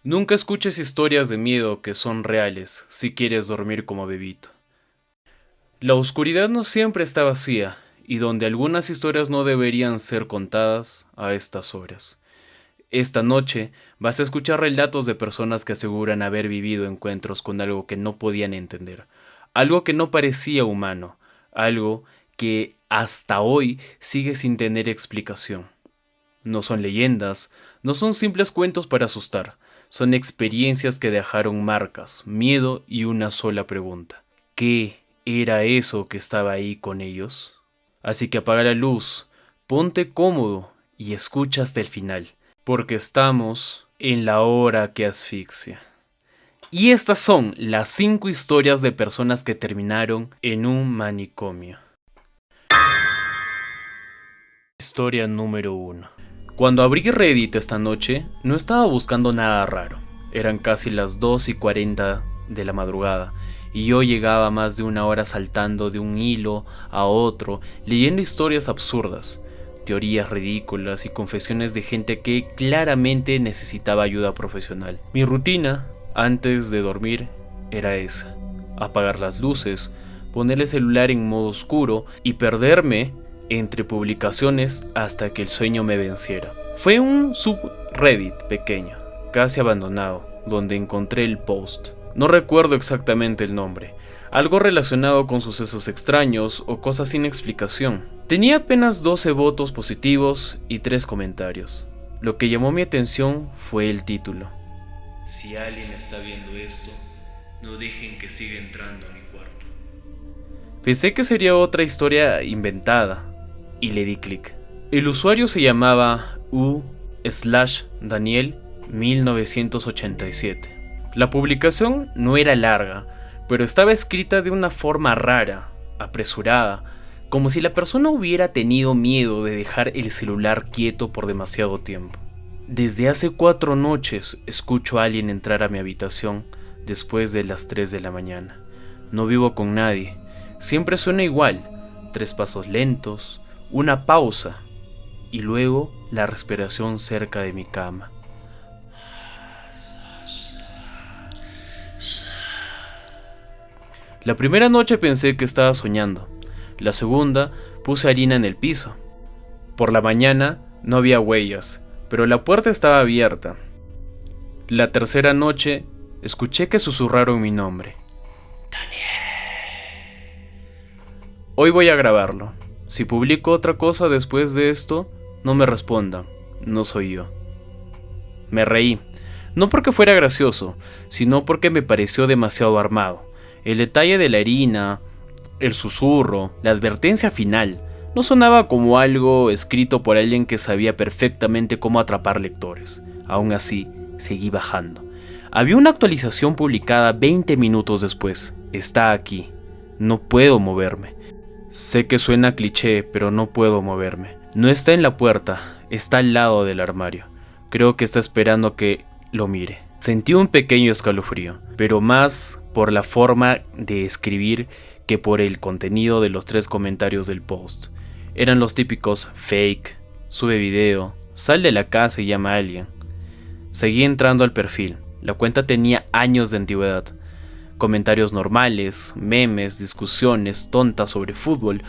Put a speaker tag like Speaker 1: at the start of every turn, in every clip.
Speaker 1: Nunca escuches historias de miedo que son reales si quieres dormir como bebito. La oscuridad no siempre está vacía, y donde algunas historias no deberían ser contadas a estas horas. Esta noche vas a escuchar relatos de personas que aseguran haber vivido encuentros con algo que no podían entender, algo que no parecía humano, algo que hasta hoy sigue sin tener explicación. No son leyendas, no son simples cuentos para asustar, son experiencias que dejaron marcas, miedo y una sola pregunta. ¿Qué era eso que estaba ahí con ellos? Así que apaga la luz, ponte cómodo y escucha hasta el final, porque estamos en la hora que asfixia. Y estas son las 5 historias de personas que terminaron en un manicomio. Historia número 1. Cuando abrí Reddit esta noche, no estaba buscando nada raro. Eran casi las 2:40 de la madrugada, y yo llegaba más de una hora saltando de un hilo a otro, leyendo historias absurdas, teorías ridículas y confesiones de gente que claramente necesitaba ayuda profesional. Mi rutina, antes de dormir, era esa: apagar las luces, poner el celular en modo oscuro y perderme entre publicaciones hasta que el sueño me venciera. Fue un subreddit pequeño, casi abandonado, donde encontré el post. No recuerdo exactamente el nombre, algo relacionado con sucesos extraños o cosas sin explicación. Tenía apenas 12 votos positivos y 3 comentarios. Lo que llamó mi atención fue el título: si alguien está viendo esto, no dejen que siga entrando a mi cuarto. Pensé que sería otra historia inventada, y le di clic. El usuario se llamaba u/Daniel1987. La publicación no era larga, pero estaba escrita de una forma rara, apresurada, como si la persona hubiera tenido miedo de dejar el celular quieto por demasiado tiempo. Desde hace 4 noches escucho a alguien entrar a mi habitación después de las 3 de la mañana. No vivo con nadie. Siempre suena igual: 3 pasos lentos, una pausa y luego la respiración cerca de mi cama. La primera noche pensé que estaba soñando. La segunda, puse harina en el piso. Por la mañana no había huellas, pero la puerta estaba abierta. La tercera noche, escuché que susurraron mi nombre: Daniel. Hoy voy a grabarlo. Si publico otra cosa después de esto, no me respondan, no soy yo. Me reí, no porque fuera gracioso, sino porque me pareció demasiado armado. El detalle de la harina, el susurro, la advertencia final, no sonaba como algo escrito por alguien que sabía perfectamente cómo atrapar lectores. Aún así, seguí bajando. Había una actualización publicada 20 minutos después. Está aquí. No puedo moverme. Sé que suena cliché, pero no puedo moverme. No está en la puerta, está al lado del armario. Creo que está esperando que lo mire. Sentí un pequeño escalofrío, pero más por la forma de escribir que por el contenido de los 3 comentarios del post. Eran los típicos fake, sube video, sal de la casa y llama a alguien. Seguí entrando al perfil. La cuenta tenía años de antigüedad. Comentarios normales, memes, discusiones tontas sobre fútbol,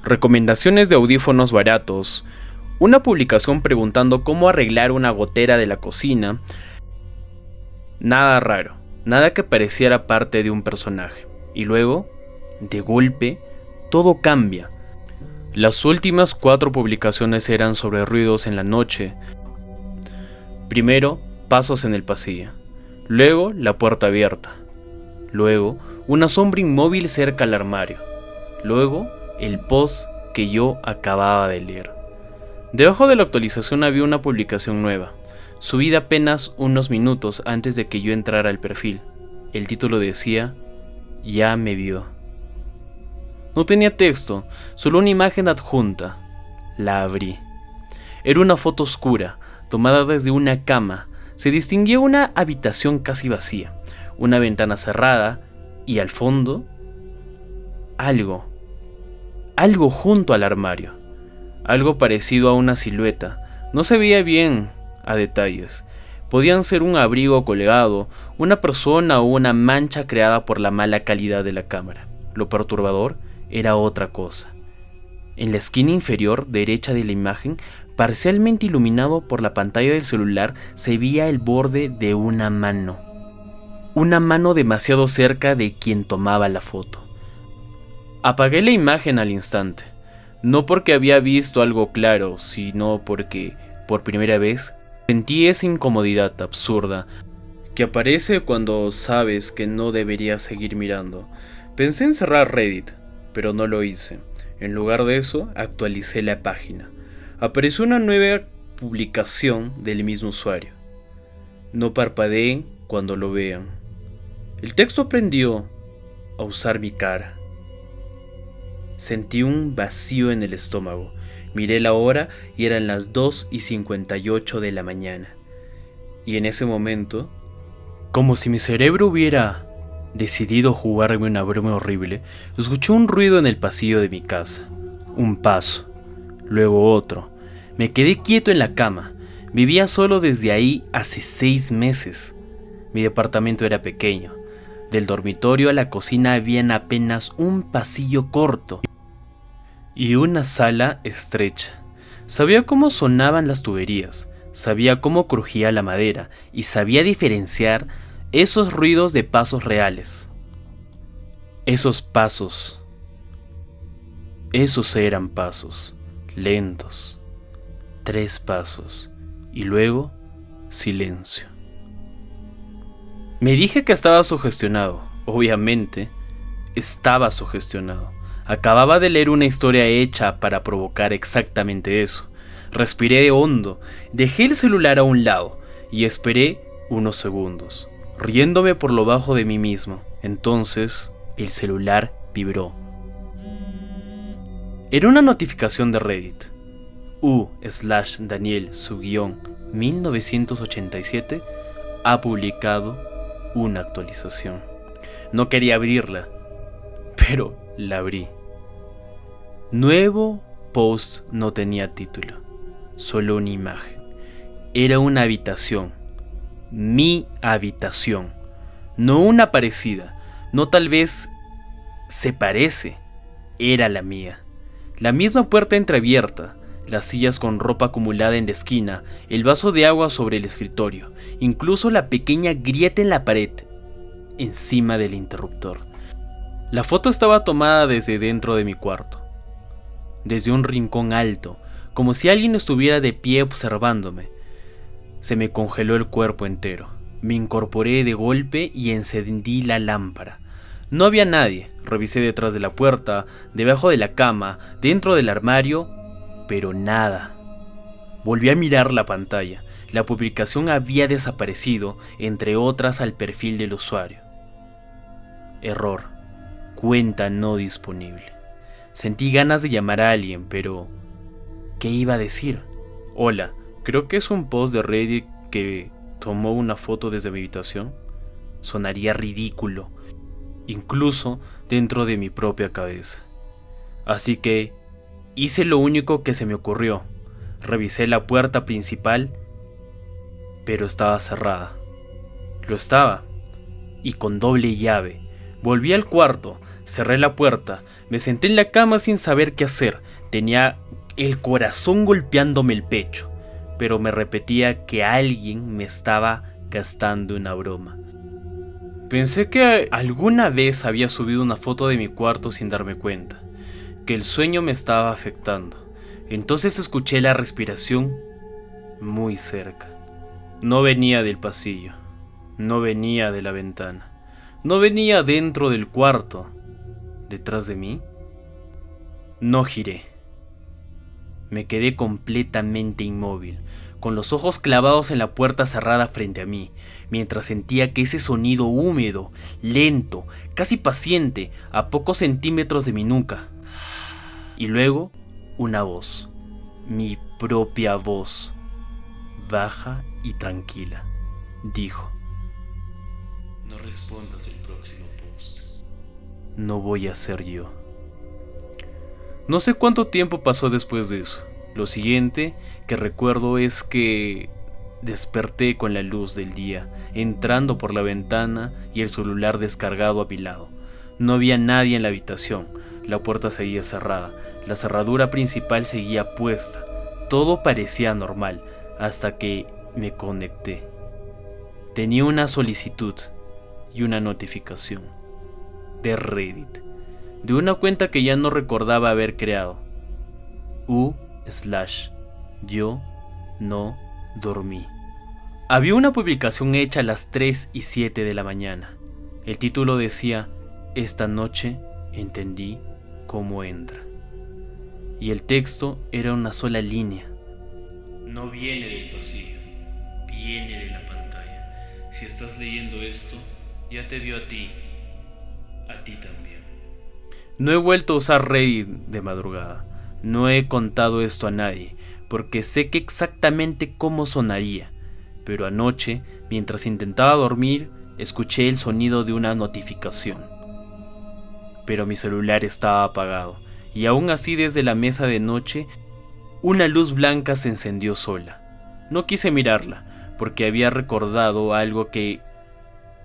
Speaker 1: recomendaciones de audífonos baratos, una publicación preguntando cómo arreglar una gotera de la cocina. Nada raro, nada que pareciera parte de un personaje. Y luego, de golpe, todo cambia. Las últimas 4 publicaciones eran sobre ruidos en la noche. Primero, pasos en el pasillo. Luego, la puerta abierta. Luego, una sombra inmóvil cerca al armario. Luego, el post que yo acababa de leer. Debajo de la actualización había una publicación nueva, subida apenas unos minutos antes de que yo entrara al perfil. El título decía: ya me vio. No tenía texto, solo una imagen adjunta. La abrí. Era una foto oscura, tomada desde una cama. Se distinguía una habitación casi vacía, una ventana cerrada y al fondo, algo junto al armario. Algo parecido a una silueta. No se veía bien a detalles, Podían ser un abrigo colgado, una persona o una mancha creada por la mala calidad de la cámara. Lo perturbador era otra cosa. En la esquina inferior derecha de la imagen, parcialmente iluminado por la pantalla del celular, se veía el borde de una mano. Una mano demasiado cerca de quien tomaba la foto. Apagué la imagen al instante. No porque había visto algo claro, sino porque, por primera vez, sentí esa incomodidad absurda que aparece cuando sabes que no deberías seguir mirando. Pensé en cerrar Reddit, pero no lo hice. En lugar de eso, actualicé la página. Apareció una nueva publicación del mismo usuario. No parpadeen cuando lo vean. El texto aprendió a usar mi cara. Sentí un vacío en el estómago. Miré la hora y eran las 2:58 de la mañana. Y en ese momento, como si mi cerebro hubiera decidido jugarme una broma horrible, escuché un ruido en el pasillo de mi casa. Un paso, luego otro. Me quedé quieto en la cama. Vivía solo desde ahí hace 6 meses. Mi departamento era pequeño. Del dormitorio a la cocina habían apenas un pasillo corto y una sala estrecha. Sabía cómo sonaban las tuberías, sabía cómo crujía la madera y sabía diferenciar esos ruidos de pasos reales. Esos eran pasos, lentos. 3 pasos y luego silencio. Me dije que estaba sugestionado. Obviamente, estaba sugestionado. Acababa de leer una historia hecha para provocar exactamente eso. Respiré hondo, dejé el celular a un lado y esperé unos segundos, riéndome por lo bajo de mí mismo. Entonces, el celular vibró. Era una notificación de Reddit. U/Daniel_1987 ha publicado una actualización. No quería abrirla, pero la abrí. Nuevo post no tenía título, solo una imagen. Era una habitación, mi habitación, no una parecida, no tal vez se parece, era la mía. La misma puerta entreabierta, las sillas con ropa acumulada en la esquina, el vaso de agua sobre el escritorio, incluso la pequeña grieta en la pared, encima del interruptor. La foto estaba tomada desde dentro de mi cuarto, desde un rincón alto, como si alguien estuviera de pie observándome. Se me congeló el cuerpo entero. Me incorporé de golpe y encendí la lámpara. No había nadie. Revisé detrás de la puerta, debajo de la cama, dentro del armario, pero nada. Volví a mirar la pantalla. La publicación había desaparecido, entre otras al perfil del usuario. Error. Cuenta no disponible. Sentí ganas de llamar a alguien, pero ¿qué iba a decir? Hola, creo que es un post de Reddit que tomó una foto desde mi habitación. Sonaría ridículo, incluso dentro de mi propia cabeza. Así que hice lo único que se me ocurrió. Revisé la puerta principal, pero estaba cerrada. Lo estaba, y con doble llave. Volví al cuarto, cerré la puerta, me senté en la cama sin saber qué hacer. Tenía el corazón golpeándome el pecho, pero me repetía que alguien me estaba gastando una broma. Pensé que alguna vez había subido una foto de mi cuarto sin darme cuenta, que el sueño me estaba afectando. Entonces escuché la respiración muy cerca. No venía del pasillo, no venía de la ventana, no venía dentro del cuarto. ¿Detrás de mí? No giré. Me quedé completamente inmóvil, con los ojos clavados en la puerta cerrada frente a mí, mientras sentía que ese sonido húmedo, lento, casi paciente, a pocos centímetros de mi nuca. Y luego, una voz, mi propia voz, baja y tranquila, dijo: no respondas el próximo post. No voy a ser yo. No sé cuánto tiempo pasó después de eso. Lo siguiente que recuerdo es que Desperté con la luz del día, entrando por la ventana y el celular descargado a mi lado. No había nadie en la habitación, la puerta seguía cerrada, la cerradura principal seguía puesta. Todo parecía normal, hasta que me conecté. Tenía una solicitud y una notificación de Reddit, de una cuenta que ya no recordaba haber creado. U/yo no dormí. Había una publicación hecha a las 3:07 de la mañana. El título decía: "Esta noche entendí cómo entra". Y el texto era una sola línea. No viene del pasillo, viene de la pantalla. Si estás leyendo esto, ya te vio a ti también. No he vuelto a usar Reddit de madrugada. No he contado esto a nadie, porque sé que exactamente cómo sonaría. Pero anoche, mientras intentaba dormir, escuché el sonido de una notificación. Pero mi celular estaba apagado, y aún así desde la mesa de noche, una luz blanca se encendió sola. No quise mirarla, porque había recordado algo que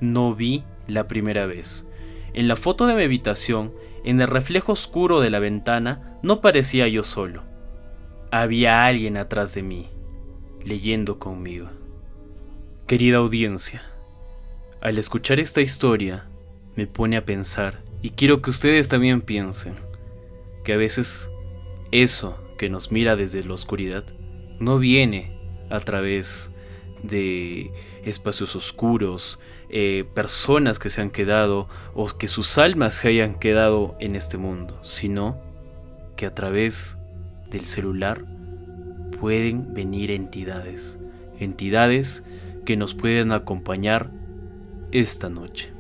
Speaker 1: no vi la primera vez. En la foto de mi habitación, en el reflejo oscuro de la ventana, no parecía yo solo. Había alguien atrás de mí, leyendo conmigo. Querida audiencia, al escuchar esta historia, me pone a pensar, y quiero que ustedes también piensen, que a veces eso que nos mira desde la oscuridad no viene a través de espacios oscuros, personas que se han quedado o que sus almas se hayan quedado en este mundo, sino que a través del celular pueden venir entidades que nos pueden acompañar esta noche.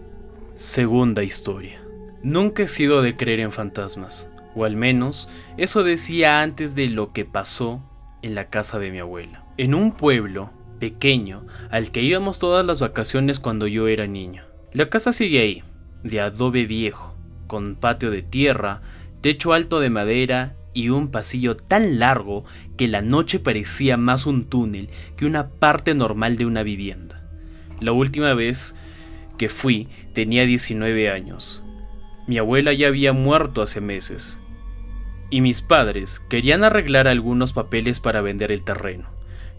Speaker 1: Segunda historia. Nunca he sido de creer en fantasmas, o al menos eso decía antes de lo que pasó en la casa de mi abuela. En un pueblo pequeño al que íbamos todas las vacaciones cuando yo era niño. La casa sigue ahí, de adobe viejo, con patio de tierra, techo alto de madera y un pasillo tan largo que la noche parecía más un túnel que una parte normal de una vivienda. La última vez que fui tenía 19 años. Mi abuela ya había muerto hace meses, y mis padres querían arreglar algunos papeles para vender el terreno.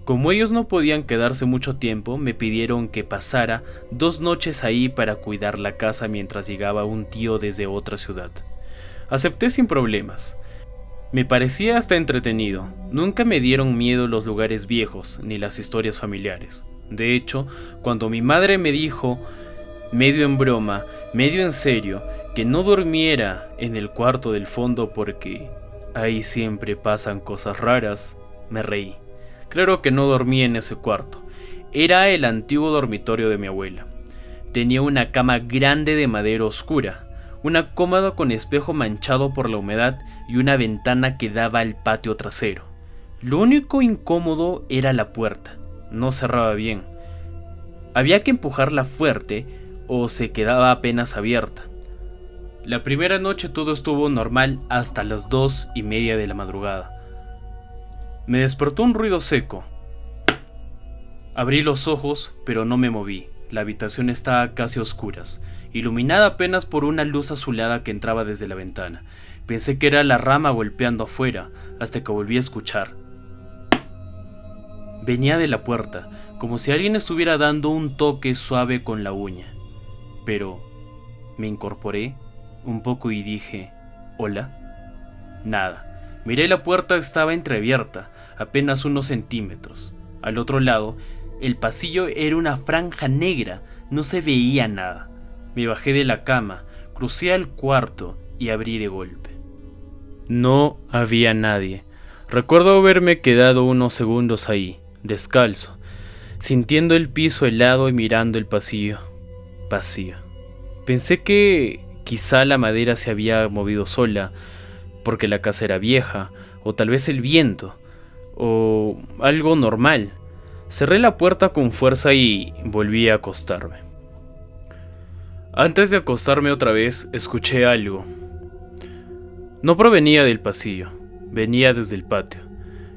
Speaker 1: Como ellos no podían quedarse mucho tiempo, me pidieron que pasara 2 noches ahí para cuidar la casa mientras llegaba un tío desde otra ciudad. Acepté sin problemas. Me parecía hasta entretenido. Nunca me dieron miedo los lugares viejos ni las historias familiares. De hecho, cuando mi madre me dijo, medio en broma, medio en serio, que no durmiera en el cuarto del fondo porque ahí siempre pasan cosas raras, me reí. Claro que no dormía en ese cuarto. Era el antiguo dormitorio de mi abuela. Tenía una cama grande de madera oscura, una cómoda con espejo manchado por la humedad y una ventana que daba al patio trasero. Lo único incómodo era la puerta. No cerraba bien. Había que empujarla fuerte o se quedaba apenas abierta. La primera noche todo estuvo normal hasta las 2:30 de la madrugada. Me despertó un ruido seco. Abrí los ojos, pero no me moví. La habitación estaba casi a oscuras, iluminada apenas por una luz azulada que entraba desde la ventana. Pensé que era la rama golpeando afuera, hasta que volví a escuchar. Venía de la puerta, como si alguien estuviera dando un toque suave con la uña. Pero me incorporé un poco y dije, ¿hola? Nada. Miré la puerta, estaba entreabierta, apenas unos centímetros. Al otro lado, el pasillo era una franja negra, no se veía nada. Me bajé de la cama, crucé al cuarto y abrí de golpe. No había nadie. Recuerdo haberme quedado unos segundos ahí, descalzo, sintiendo el piso helado y mirando el pasillo vacío. Pensé que quizá la madera se había movido sola, porque la casa era vieja, o tal vez el viento, o algo normal. Cerré la puerta con fuerza y volví a acostarme. Antes de acostarme otra vez, escuché algo. No provenía del pasillo, venía desde el patio.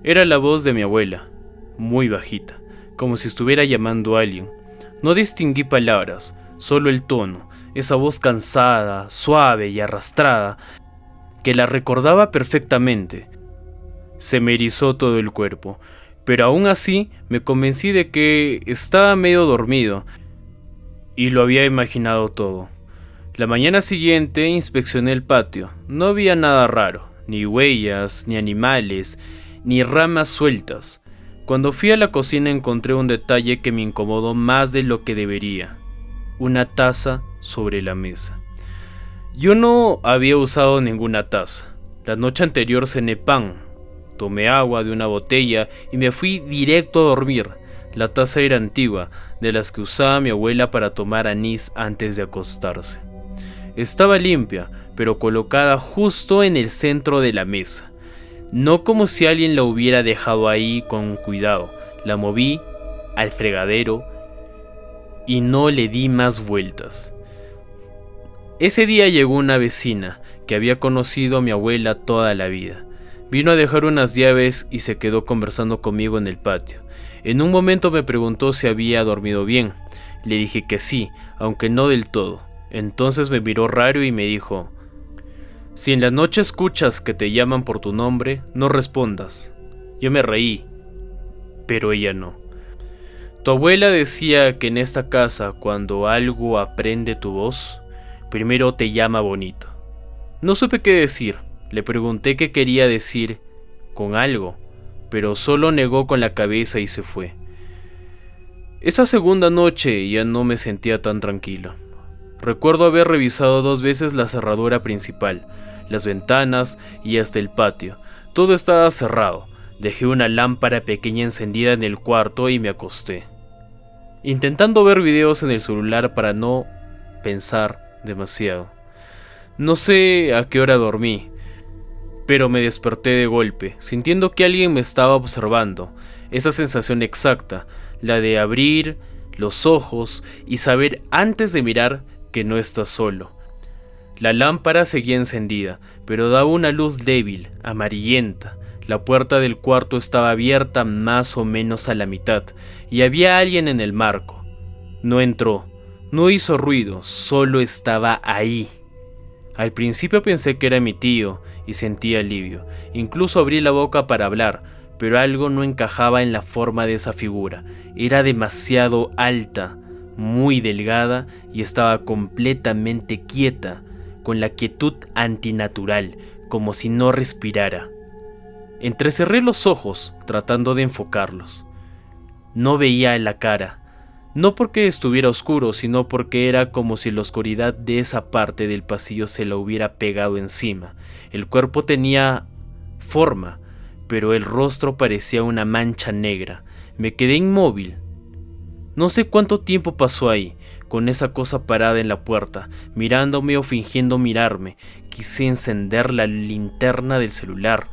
Speaker 1: Era la voz de mi abuela, muy bajita, como si estuviera llamando a alguien. No distinguí palabras, solo el tono, esa voz cansada, suave y arrastrada, que la recordaba perfectamente. Se me erizó todo el cuerpo, pero aún así me convencí de que estaba medio dormido y lo había imaginado todo. La mañana siguiente inspeccioné el patio. No había nada raro, ni huellas, ni animales, ni ramas sueltas. Cuando fui a la cocina encontré un detalle que me incomodó más de lo que debería: una taza sobre la mesa. Yo no había usado ninguna taza. La noche anterior cené pan, tomé agua de una botella y me fui directo a dormir. La taza era antigua, de las que usaba mi abuela para tomar anís antes de acostarse. Estaba limpia, pero colocada justo en el centro de la mesa. No como si alguien la hubiera dejado ahí con cuidado. La moví al fregadero y no le di más vueltas. Ese día llegó una vecina que había conocido a mi abuela toda la vida. Vino a dejar unas llaves y se quedó conversando conmigo en el patio. En un momento me preguntó si había dormido bien. Le dije que sí, aunque no del todo. Entonces me miró raro y me dijo: si en la noche escuchas que te llaman por tu nombre, no respondas. Yo me reí, pero ella no. Tu abuela decía que en esta casa, cuando algo aprende tu voz, primero te llama bonito. No supe qué decir. Le pregunté qué quería decir con algo, pero solo negó con la cabeza y se fue. Esa segunda noche ya no me sentía tan tranquilo. Recuerdo haber revisado 2 veces la cerradura principal, las ventanas y hasta el patio. Todo estaba cerrado. Dejé una lámpara pequeña encendida en el cuarto y me acosté, intentando ver videos en el celular para no pensar demasiado. No sé a qué hora dormí, pero me desperté de golpe, sintiendo que alguien me estaba observando. Esa sensación exacta, la de abrir los ojos y saber antes de mirar que no estás solo. La lámpara seguía encendida, pero daba una luz débil, amarillenta. La puerta del cuarto estaba abierta más o menos a la mitad, y había alguien en el marco. No entró, no hizo ruido, solo estaba ahí. Al principio pensé que era mi tío y sentí alivio. Incluso abrí la boca para hablar, pero algo no encajaba en la forma de esa figura. Era demasiado alta, muy delgada y estaba completamente quieta, con la quietud antinatural, como si no respirara. Entrecerré los ojos, tratando de enfocarlos. No veía la cara, no porque estuviera oscuro, sino porque era como si la oscuridad de esa parte del pasillo se la hubiera pegado encima. El cuerpo tenía forma, pero el rostro parecía una mancha negra. Me quedé inmóvil. No sé cuánto tiempo pasó ahí, con esa cosa parada en la puerta, mirándome o fingiendo mirarme. Quise encender la linterna del celular,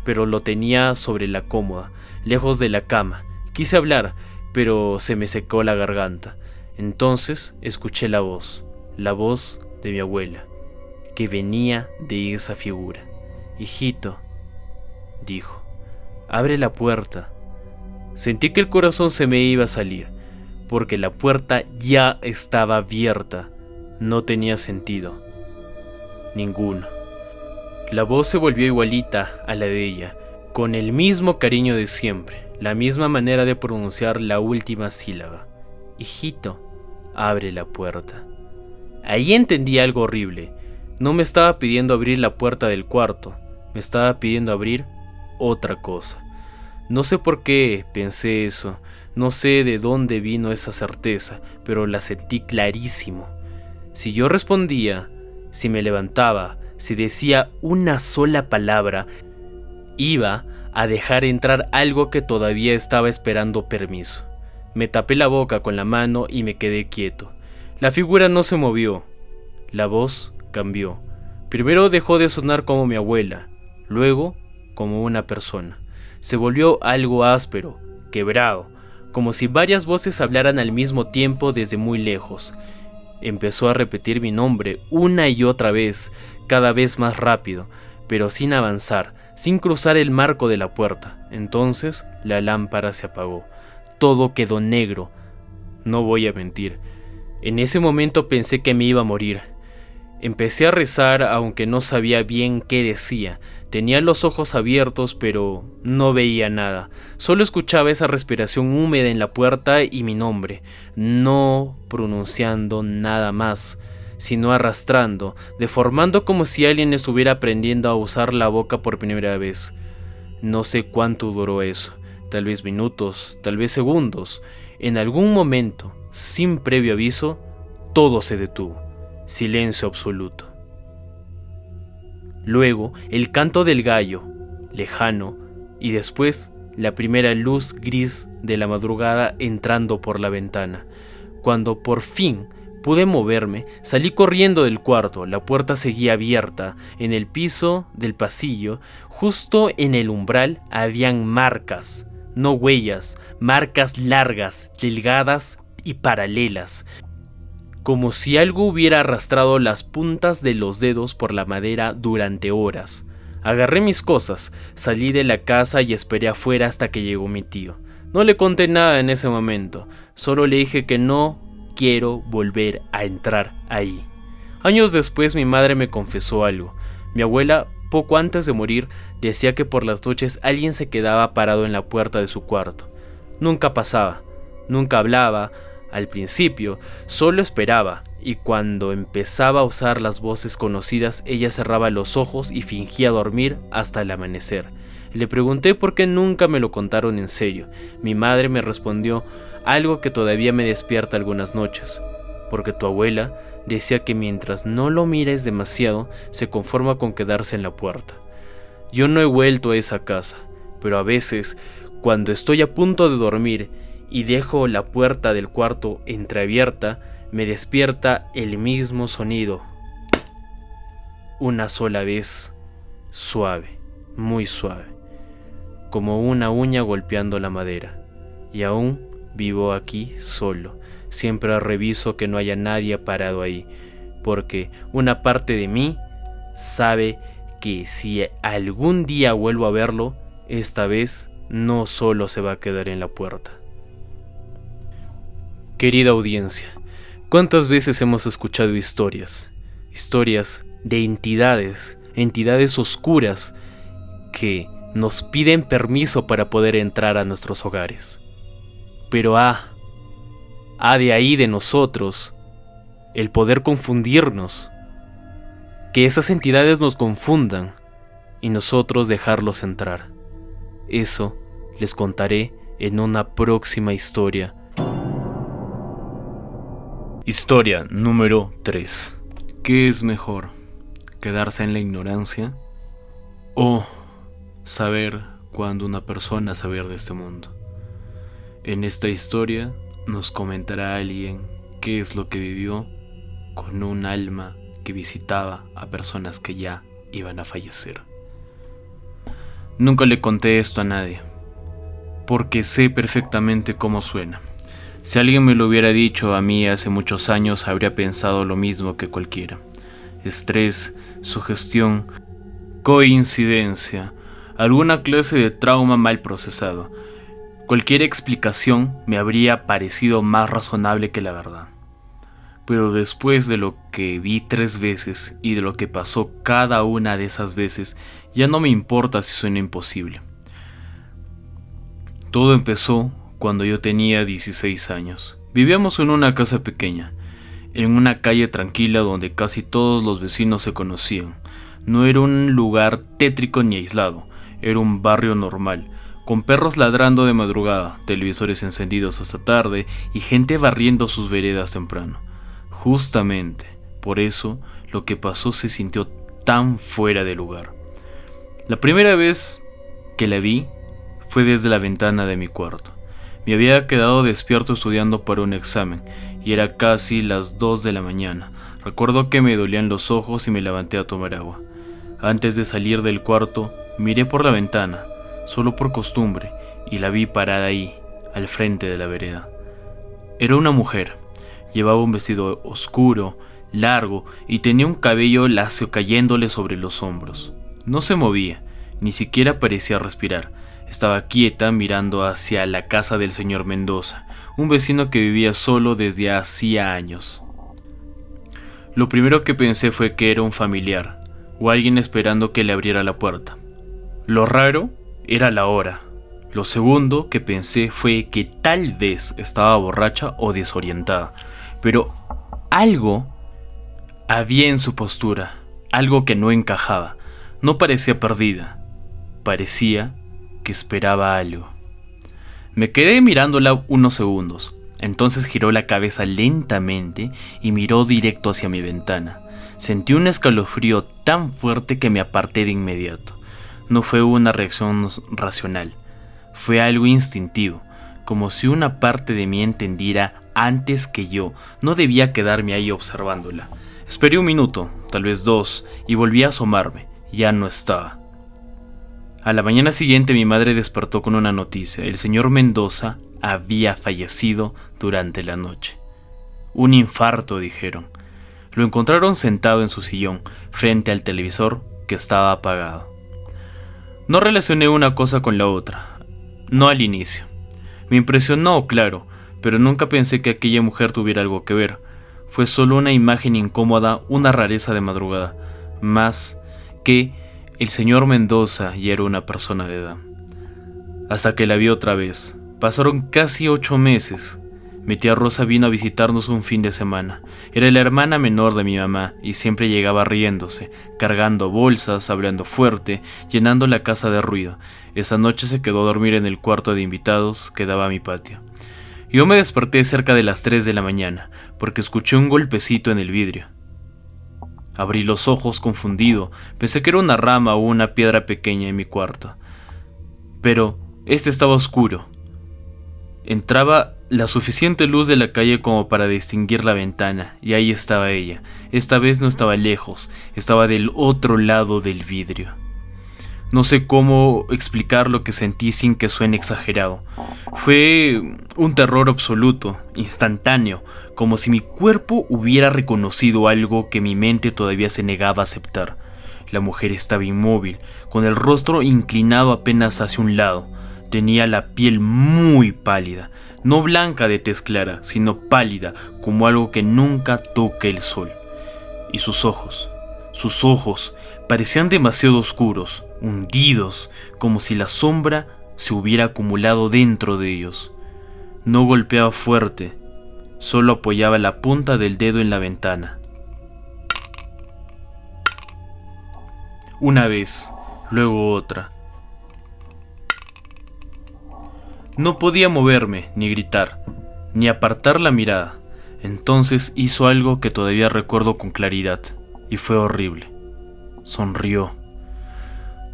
Speaker 1: pero lo tenía sobre la cómoda, lejos de la cama. Quise hablar, pero se me secó la garganta. Entonces escuché la voz de mi abuela, que venía de esa figura. «Hijito», dijo, «abre la puerta». Sentí que el corazón se me iba a salir, porque la puerta ya estaba abierta. No tenía sentido ninguno. La voz se volvió igualita a la de ella, con el mismo cariño de siempre, la misma manera de pronunciar la última sílaba. «Hijito, abre la puerta». Ahí entendí algo horrible. No me estaba pidiendo abrir la puerta del cuarto, me estaba pidiendo abrir otra cosa. No sé por qué pensé eso, no sé de dónde vino esa certeza, pero la sentí clarísimo. Si yo respondía, si me levantaba, si decía una sola palabra, iba a dejar entrar algo que todavía estaba esperando permiso. Me tapé la boca con la mano y me quedé quieto. La figura no se movió. La voz cambió. Primero dejó de sonar como mi abuela, luego como una persona. Se volvió algo áspero, quebrado, como si varias voces hablaran al mismo tiempo desde muy lejos. Empezó a repetir mi nombre una y otra vez, cada vez más rápido, pero sin avanzar, sin cruzar el marco de la puerta. Entonces la lámpara se apagó. todo quedó negro. No voy a mentir. En ese momento pensé que me iba a morir. Empecé a rezar aunque no sabía bien qué decía. Tenía los ojos abiertos pero no veía nada. Solo escuchaba esa respiración húmeda en la puerta y mi nombre, no pronunciando nada más, sino arrastrando, deformando como si alguien estuviera aprendiendo a usar la boca por primera vez. No sé cuánto duró eso, tal vez minutos, tal vez segundos. En algún momento, sin previo aviso, todo se detuvo. Silencio absoluto. Luego, el canto del gallo, lejano, y después la primera luz gris de la madrugada entrando por la ventana. Cuando por fin pude moverme, salí corriendo del cuarto. La puerta seguía abierta. En el piso del pasillo, justo en el umbral, habían marcas, no huellas, marcas largas, delgadas y paralelas, como si algo hubiera arrastrado las puntas de los dedos por la madera durante horas. Agarré mis cosas, salí de la casa y esperé afuera hasta que llegó mi tío. No le conté nada en ese momento, solo le dije que no quiero volver a entrar ahí. Años después mi madre me confesó algo. Mi abuela, poco antes de morir, decía que por las noches alguien se quedaba parado en la puerta de su cuarto. Nunca pasaba, nunca hablaba. Al principio, solo esperaba, y cuando empezaba a usar las voces conocidas, ella cerraba los ojos y fingía dormir hasta el amanecer. Le pregunté por qué nunca me lo contaron en serio. Mi madre me respondió algo que todavía me despierta algunas noches. Porque tu abuela decía que mientras no lo mires demasiado, se conforma con quedarse en la puerta. Yo no he vuelto a esa casa, pero a veces, cuando estoy a punto de dormir, y dejo la puerta del cuarto entreabierta, me despierta el mismo sonido. Una sola vez, suave, muy suave, como una uña golpeando la madera. Y aún vivo aquí solo. Siempre reviso que no haya nadie parado ahí, porque una parte de mí sabe que si algún día vuelvo a verlo, esta vez no solo se va a quedar en la puerta. Querida audiencia, ¿cuántas veces hemos escuchado historias de entidades oscuras que nos piden permiso para poder entrar a nuestros hogares? Pero de ahí de nosotros el poder confundirnos, que esas entidades nos confundan y nosotros dejarlos entrar. Eso les contaré en una próxima historia. Historia número 3. ¿Qué es mejor? ¿Quedarse en la ignorancia o saber cuándo una persona saber de este mundo? En esta historia nos comentará alguien qué es lo que vivió con un alma que visitaba a personas que ya iban a fallecer. Nunca le conté esto a nadie, porque sé perfectamente cómo suena. Si alguien me lo hubiera dicho a mí hace muchos años, habría pensado lo mismo que cualquiera. Estrés, sugestión, coincidencia, alguna clase de trauma mal procesado. Cualquier explicación me habría parecido más razonable que la verdad. Pero después de lo que vi 3 veces y de lo que pasó cada una de esas veces, ya no me importa si suena imposible. Todo empezó cuando yo tenía 16 años. Vivíamos en una casa pequeña, en una calle tranquila donde casi todos los vecinos se conocían. No era un lugar tétrico ni aislado, era un barrio normal, con perros ladrando de madrugada, televisores encendidos hasta tarde y gente barriendo sus veredas temprano. Justamente por eso lo que pasó se sintió tan fuera de lugar. La primera vez que la vi fue desde la ventana de mi cuarto. Me había quedado despierto estudiando para un examen y era casi las 2 de la mañana. Recuerdo que me dolían los ojos y me levanté a tomar agua. Antes de salir del cuarto, miré por la ventana, solo por costumbre, y la vi parada ahí, al frente de la vereda. Era una mujer. Llevaba un vestido oscuro, largo, y tenía un cabello lacio cayéndole sobre los hombros. No se movía, ni siquiera parecía respirar. Estaba quieta mirando hacia la casa del señor Mendoza, un vecino que vivía solo desde hacía años. Lo primero que pensé fue que era un familiar, o alguien esperando que le abriera la puerta. Lo raro era la hora. Lo segundo que pensé fue que tal vez estaba borracha o desorientada, pero algo había en su postura, algo que no encajaba. No parecía perdida, parecía que esperaba algo. Me quedé mirándola unos segundos. Entonces giró la cabeza lentamente y miró directo hacia mi ventana. Sentí un escalofrío tan fuerte que me aparté de inmediato. No fue una reacción racional, fue algo instintivo, como si una parte de mí entendiera antes que yo. No debía quedarme ahí observándola. Esperé un minuto, tal vez dos, y volví a asomarme. Ya no estaba. A la mañana siguiente mi madre despertó con una noticia. El señor Mendoza había fallecido durante la noche. Un infarto, dijeron. Lo encontraron sentado en su sillón, frente al televisor que estaba apagado. No relacioné una cosa con la otra, no al inicio. Me impresionó, claro, pero nunca pensé que aquella mujer tuviera algo que ver. Fue solo una imagen incómoda, una rareza de madrugada, más que el señor Mendoza ya era una persona de edad. Hasta que la vi otra vez. Pasaron casi 8 meses. Mi tía Rosa vino a visitarnos un fin de semana. Era la hermana menor de mi mamá y siempre llegaba riéndose, cargando bolsas, hablando fuerte, llenando la casa de ruido. Esa noche se quedó a dormir en el cuarto de invitados que daba a mi patio. Yo me desperté cerca de las 3 de la mañana porque escuché un golpecito en el vidrio. Abrí los ojos confundido, pensé que era una rama o una piedra pequeña en mi cuarto. Pero este estaba oscuro. Entraba la suficiente luz de la calle como para distinguir la ventana, y ahí estaba ella. Esta vez no estaba lejos, estaba del otro lado del vidrio. No sé cómo explicar lo que sentí sin que suene exagerado. Fue un terror absoluto, instantáneo, como si mi cuerpo hubiera reconocido algo que mi mente todavía se negaba a aceptar. La mujer estaba inmóvil, con el rostro inclinado apenas hacia un lado. Tenía la piel muy pálida, no blanca de tez clara, sino pálida, como algo que nunca toca el sol. Y sus ojos parecían demasiado oscuros, hundidos, como si la sombra se hubiera acumulado dentro de ellos. No golpeaba fuerte, solo apoyaba la punta del dedo en la ventana. Una vez, luego otra. No podía moverme, ni gritar, ni apartar la mirada. Entonces hizo algo que todavía recuerdo con claridad, y fue horrible. Sonrió.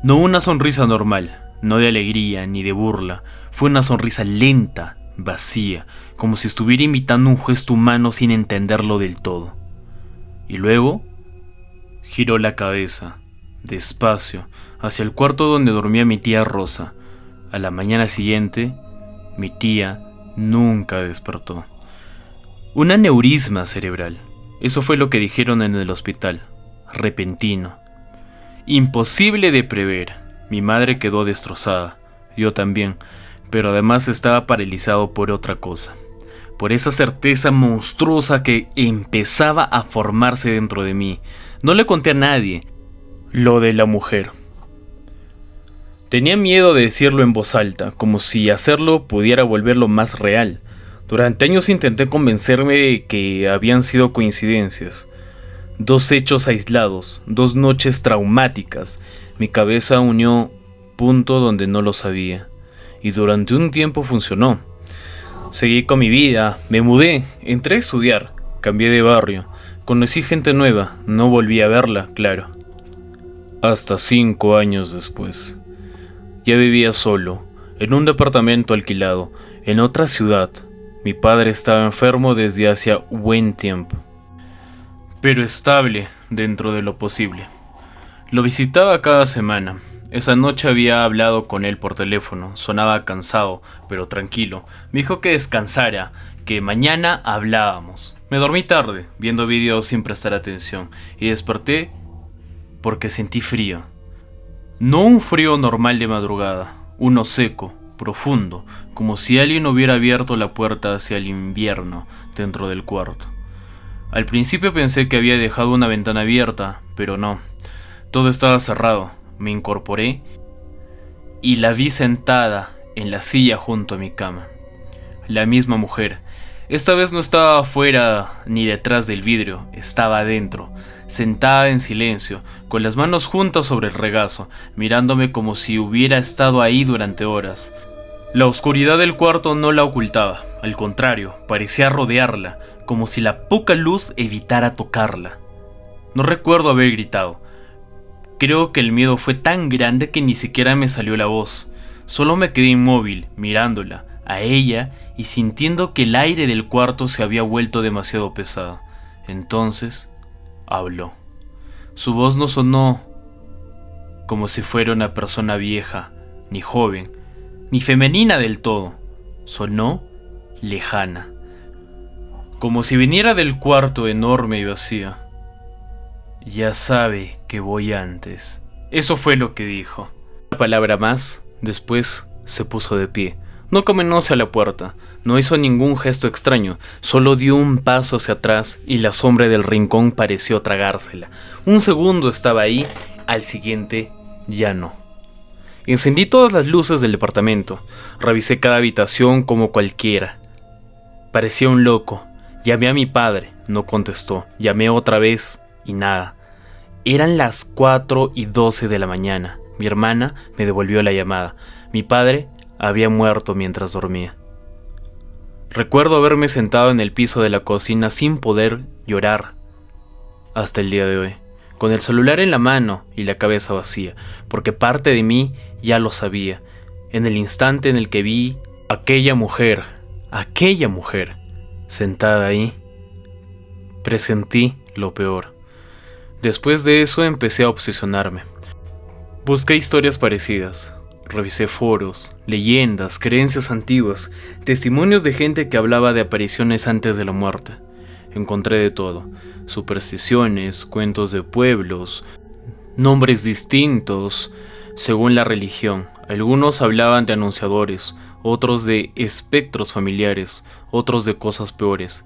Speaker 1: No una sonrisa normal, no de alegría ni de burla, fue una sonrisa lenta, vacía, como si estuviera imitando un gesto humano sin entenderlo del todo. Y luego giró la cabeza, despacio, hacia el cuarto donde dormía mi tía Rosa. A la mañana siguiente, mi tía nunca despertó. Un aneurisma cerebral. Eso fue lo que dijeron en el hospital. Repentino. Imposible de prever. Mi madre quedó destrozada. Yo también. Pero además estaba paralizado por otra cosa. Por esa certeza monstruosa que empezaba a formarse dentro de mí. No le conté a nadie lo de la mujer. Tenía miedo de decirlo en voz alta, como si hacerlo pudiera volverlo más real. Durante años intenté convencerme de que habían sido coincidencias. 2 hechos aislados, 2 noches traumáticas. Mi cabeza unió punto donde no lo sabía. Y durante un tiempo funcionó. Seguí con mi vida, me mudé, entré a estudiar, cambié de barrio, conocí gente nueva, no volví a verla, claro. Hasta 5 años después. Ya vivía solo, en un departamento alquilado, en otra ciudad. Mi padre estaba enfermo desde hacía buen tiempo, pero estable dentro de lo posible. Lo visitaba cada semana. Esa noche había hablado con él por teléfono. Sonaba cansado, pero tranquilo. Me dijo que descansara, que mañana hablábamos. Me dormí tarde, viendo vídeos sin prestar atención, y desperté porque sentí frío. No un frío normal de madrugada, uno seco, profundo, como si alguien hubiera abierto la puerta hacia el invierno dentro del cuarto. Al principio pensé que había dejado una ventana abierta, pero no, todo estaba cerrado. Me incorporé y la vi sentada en la silla junto a mi cama. La misma mujer. Esta vez no estaba afuera ni detrás del vidrio, estaba adentro, sentada en silencio, con las manos juntas sobre el regazo, mirándome como si hubiera estado ahí durante horas. La oscuridad del cuarto no la ocultaba, al contrario, parecía rodearla, como si la poca luz evitara tocarla. No recuerdo haber gritado. Creo que el miedo fue tan grande que ni siquiera me salió la voz. Solo me quedé inmóvil, mirándola, a ella, y sintiendo que el aire del cuarto se había vuelto demasiado pesado. Entonces, habló. Su voz no sonó como si fuera una persona vieja, ni joven, ni femenina del todo. Sonó lejana, como si viniera del cuarto enorme y vacío. Ya sabe que voy antes. Eso fue lo que dijo. Una palabra más, después se puso de pie. No caminó hacia la puerta, no hizo ningún gesto extraño, solo dio un paso hacia atrás y la sombra del rincón pareció tragársela. Un segundo estaba ahí, al siguiente ya no. Encendí todas las luces del departamento, revisé cada habitación como cualquiera. Parecía un loco. Llamé a mi padre, no contestó. Llamé otra vez y nada. Eran las 4:12 de la mañana. Mi hermana me devolvió la llamada. Mi padre había muerto mientras dormía. Recuerdo haberme sentado en el piso de la cocina sin poder llorar hasta el día de hoy, con el celular en la mano y la cabeza vacía, porque parte de mí ya lo sabía. En el instante en el que vi aquella mujer sentada ahí, presentí lo peor. Después de eso empecé a obsesionarme. Busqué historias parecidas. Revisé foros, leyendas, creencias antiguas, testimonios de gente que hablaba de apariciones antes de la muerte. Encontré de todo: supersticiones, cuentos de pueblos, nombres distintos según la religión. Algunos hablaban de anunciadores, otros de espectros familiares, otros de cosas peores.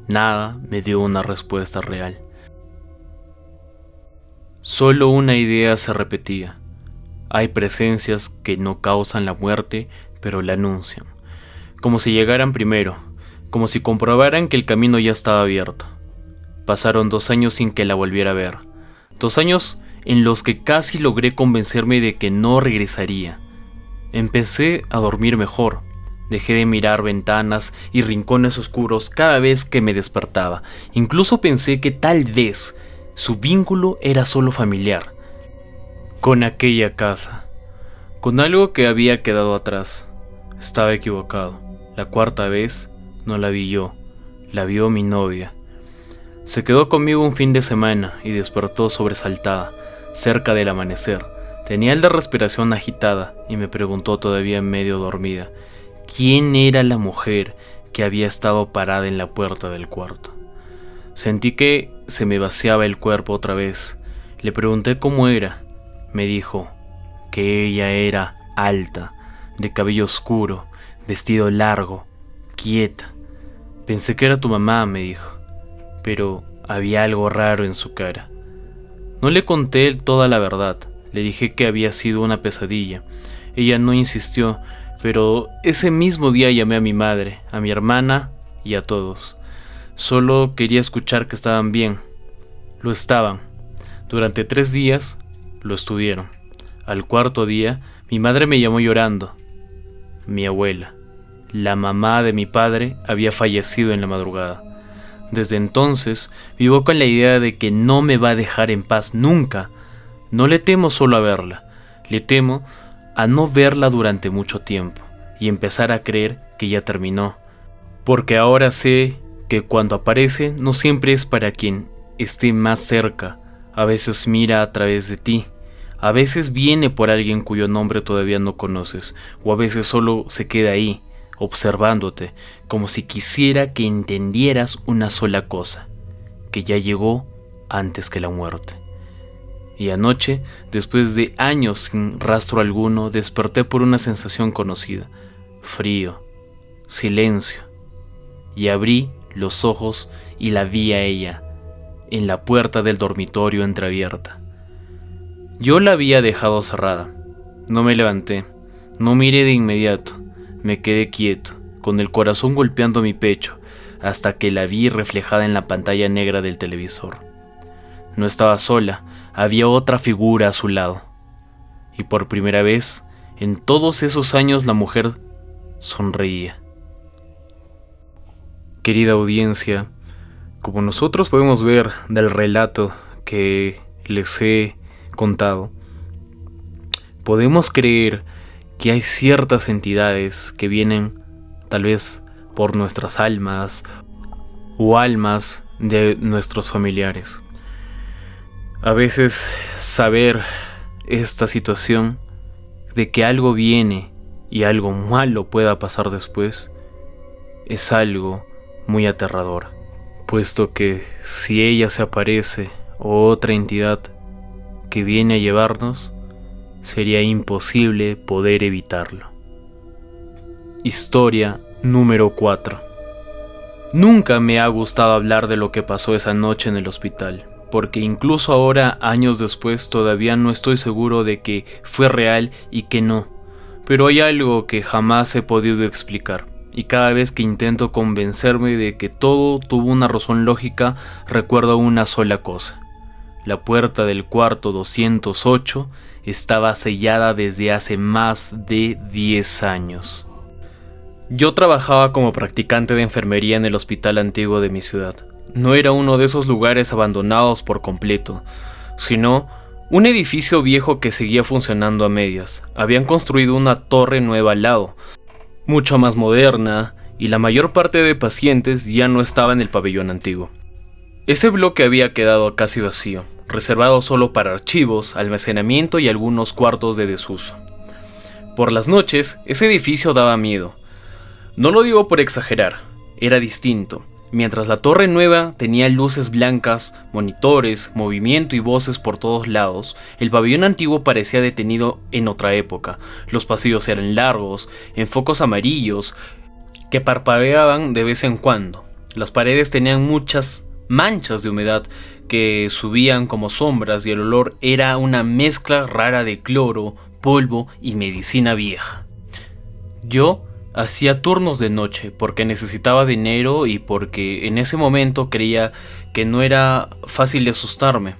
Speaker 1: Nada me dio una respuesta real. Solo una idea se repetía. Hay presencias que no causan la muerte, pero la anuncian. Como si llegaran primero, como si comprobaran que el camino ya estaba abierto. Pasaron 2 años sin que la volviera a ver. 2 años en los que casi logré convencerme de que no regresaría. Empecé a dormir mejor. Dejé de mirar ventanas y rincones oscuros cada vez que me despertaba. Incluso pensé que tal vez su vínculo era solo familiar, con aquella casa, con algo que había quedado atrás. Estaba equivocado. La 4ª vez no la vi yo, la vio mi novia. Se quedó conmigo un fin de semana y despertó sobresaltada, cerca del amanecer. Tenía la respiración agitada y me preguntó todavía medio dormida, ¿quién era la mujer que había estado parada en la puerta del cuarto? Sentí que se me vaciaba el cuerpo otra vez. Le pregunté cómo era. Me dijo que ella era alta, de cabello oscuro, vestido largo, quieta. Pensé que era tu mamá, me dijo, pero había algo raro en su cara. No le conté toda la verdad, le dije que había sido una pesadilla. Ella no insistió, pero ese mismo día llamé a mi madre, a mi hermana y a todos. Solo quería escuchar que estaban bien. Lo estaban. Durante 3 días lo estuvieron. Al 4º día, mi madre me llamó llorando. Mi abuela, la mamá de mi padre, había fallecido en la madrugada. Desde entonces, vivo con la idea de que no me va a dejar en paz nunca. No le temo solo a verla, le temo a no verla durante mucho tiempo y empezar a creer que ya terminó. Porque ahora sé que cuando aparece no siempre es para quien esté más cerca. A veces mira a través de ti, a veces viene por alguien cuyo nombre todavía no conoces, o a veces solo se queda ahí, observándote, como si quisiera que entendieras una sola cosa, que ya llegó antes que la muerte. Y anoche, después de años sin rastro alguno, desperté por una sensación conocida: frío, silencio. Y abrí los ojos y la vi a ella, en la puerta del dormitorio entreabierta. Yo la había dejado cerrada. No me levanté, no miré de inmediato, me quedé quieto, con el corazón golpeando mi pecho, hasta que la vi reflejada en la pantalla negra del televisor. No estaba sola, había otra figura a su lado. Y por primera vez, en todos esos años, la mujer sonreía. Querida audiencia, como nosotros podemos ver del relato que les he contado, podemos creer que hay ciertas entidades que vienen tal vez por nuestras almas o almas de nuestros familiares. A veces saber esta situación de que algo viene y algo malo pueda pasar después es algo muy aterrador, puesto que si ella se aparece o otra entidad que viene a llevarnos, sería imposible poder evitarlo. Historia número 4. Nunca me ha gustado hablar de lo que pasó esa noche en el hospital, porque incluso ahora, años después, todavía no estoy seguro de que fue real y que no. Pero hay algo que jamás he podido explicar, y cada vez que intento convencerme de que todo tuvo una razón lógica, recuerdo una sola cosa: la puerta del cuarto 208 estaba sellada desde hace más de 10 años. Yo trabajaba como practicante de enfermería en el hospital antiguo de mi ciudad. No era uno de esos lugares abandonados por completo, sino un edificio viejo que seguía funcionando a medias. Habían construido una torre nueva al lado, mucho más moderna, y la mayor parte de pacientes ya no estaba en el pabellón antiguo. Ese bloque había quedado casi vacío, reservado solo para archivos, almacenamiento y algunos cuartos de desuso. Por las noches, ese edificio daba miedo. No lo digo por exagerar, era distinto. Mientras la torre nueva tenía luces blancas, monitores, movimiento y voces por todos lados, el pabellón antiguo parecía detenido en otra época. Los pasillos eran largos, en focos amarillos, que parpadeaban de vez en cuando. Las paredes tenían muchas manchas de humedad que subían como sombras, y el olor era una mezcla rara de cloro, polvo y medicina vieja. Yo hacía turnos de noche porque necesitaba dinero y porque en ese momento creía que no era fácil de asustarme.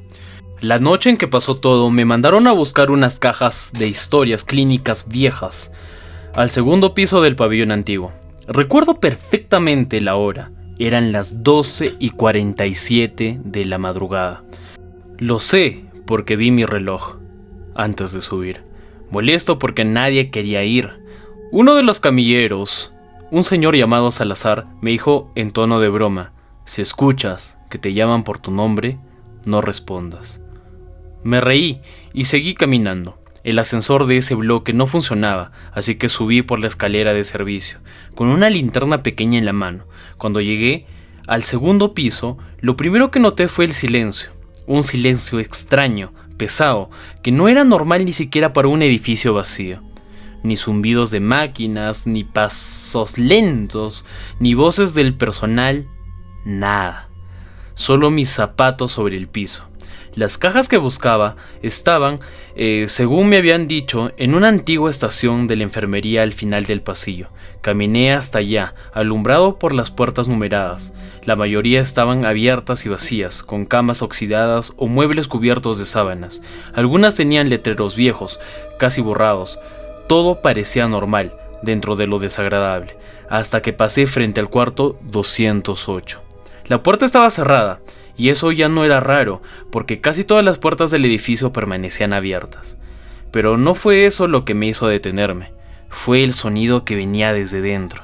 Speaker 1: La noche en que pasó todo, me mandaron a buscar unas cajas de historias clínicas viejas al segundo piso del pabellón antiguo. Recuerdo perfectamente la hora. Eran las 12:47 de la madrugada. Lo sé porque vi mi reloj antes de subir, molesto porque nadie quería ir. Uno de los camilleros, un señor llamado Salazar, me dijo en tono de broma: si escuchas que te llaman por tu nombre, no respondas. Me reí y seguí caminando. El ascensor de ese bloque no funcionaba, así que subí por la escalera de servicio, con una linterna pequeña en la mano. Cuando llegué al segundo piso, lo primero que noté fue el silencio. Un silencio extraño, pesado, que no era normal ni siquiera para un edificio vacío. Ni zumbidos de máquinas, ni pasos lentos, ni voces del personal, nada. Solo mis zapatos sobre el piso. Las cajas que buscaba estaban, según me habían dicho, en una antigua estación de la enfermería al final del pasillo. Caminé hasta allá, alumbrado por las puertas numeradas. La mayoría estaban abiertas y vacías, con camas oxidadas o muebles cubiertos de sábanas. Algunas tenían letreros viejos, casi borrados. Todo parecía normal, dentro de lo desagradable, hasta que pasé frente al cuarto 208. La puerta estaba cerrada, y eso ya no era raro, porque casi todas las puertas del edificio permanecían abiertas. Pero no fue eso lo que me hizo detenerme, fue el sonido que venía desde dentro.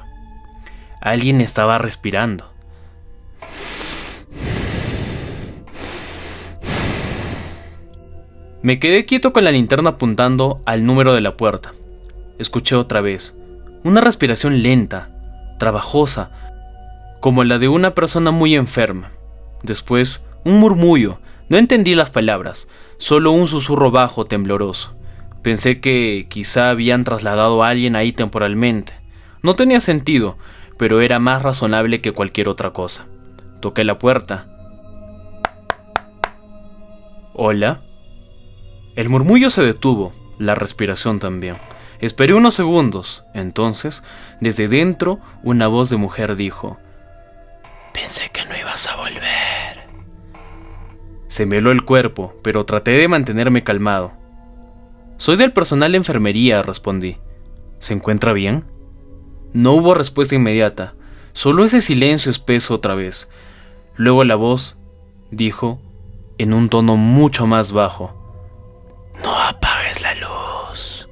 Speaker 1: Alguien estaba respirando. Me quedé quieto con la linterna apuntando al número de la puerta. Escuché otra vez, una respiración lenta, trabajosa, como la de una persona muy enferma. Después, un murmullo, No entendí las palabras, solo un susurro bajo, tembloroso. Pensé que quizá habían trasladado a alguien ahí temporalmente. No tenía sentido, pero era más razonable que cualquier otra cosa. Toqué la puerta. ¿Hola? El murmullo se detuvo, la respiración también. Esperé unos segundos. Entonces, desde dentro, una voz de mujer dijo: «Pensé que no ibas a volver». Se me heló el cuerpo, pero traté de mantenerme calmado. «Soy del personal de enfermería», respondí. «¿Se encuentra bien?». No hubo respuesta inmediata, solo ese silencio espeso otra vez. Luego la voz dijo, en un tono mucho más bajo: «No apagues la luz».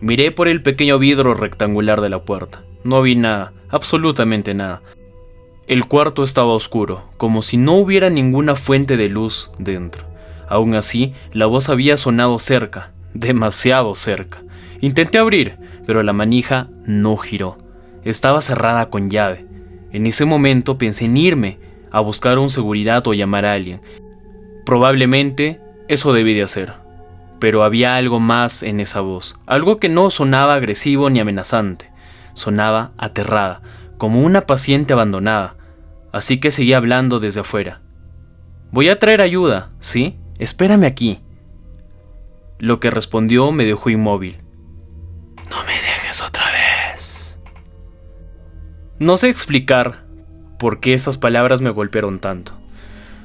Speaker 1: Miré por el pequeño vidrio rectangular de la puerta. No vi nada, absolutamente nada. El cuarto estaba oscuro, como si no hubiera ninguna fuente de luz dentro. Aún así, la voz había sonado cerca, demasiado cerca. Intenté abrir, pero la manija no giró. Estaba cerrada con llave. En ese momento pensé en irme a buscar un seguridad o llamar a alguien. Probablemente eso debí de hacer. Pero había algo más en esa voz, algo que no sonaba agresivo ni amenazante. Sonaba aterrada, como una paciente abandonada. Así que seguí hablando desde afuera. «Voy a traer ayuda, ¿sí? Espérame aquí». Lo que respondió me dejó inmóvil. «No me dejes otra vez». No sé explicar por qué esas palabras me golpearon tanto.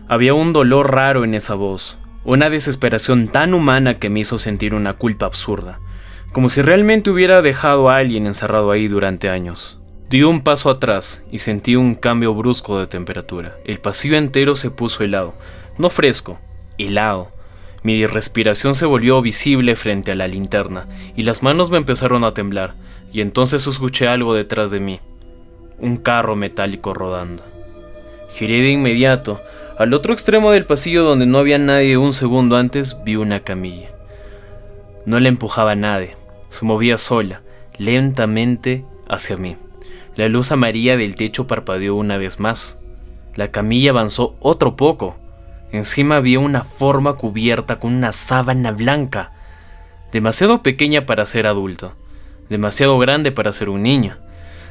Speaker 1: Había un dolor raro en esa voz, una desesperación tan humana que me hizo sentir una culpa absurda, como si realmente hubiera dejado a alguien encerrado ahí durante años. Di un paso atrás y sentí un cambio brusco de temperatura. El pasillo entero se puso helado, no fresco, helado. Mi respiración se volvió visible frente a la linterna y las manos me empezaron a temblar, y entonces escuché algo detrás de mí, un carro metálico rodando. Giré de inmediato. Al otro extremo del pasillo, donde no había nadie un segundo antes, vi una camilla. No la empujaba nadie, se movía sola, lentamente hacia mí. La luz amarilla del techo parpadeó una vez más. La camilla avanzó otro poco. Encima había una forma cubierta con una sábana blanca, demasiado pequeña para ser adulto, demasiado grande para ser un niño.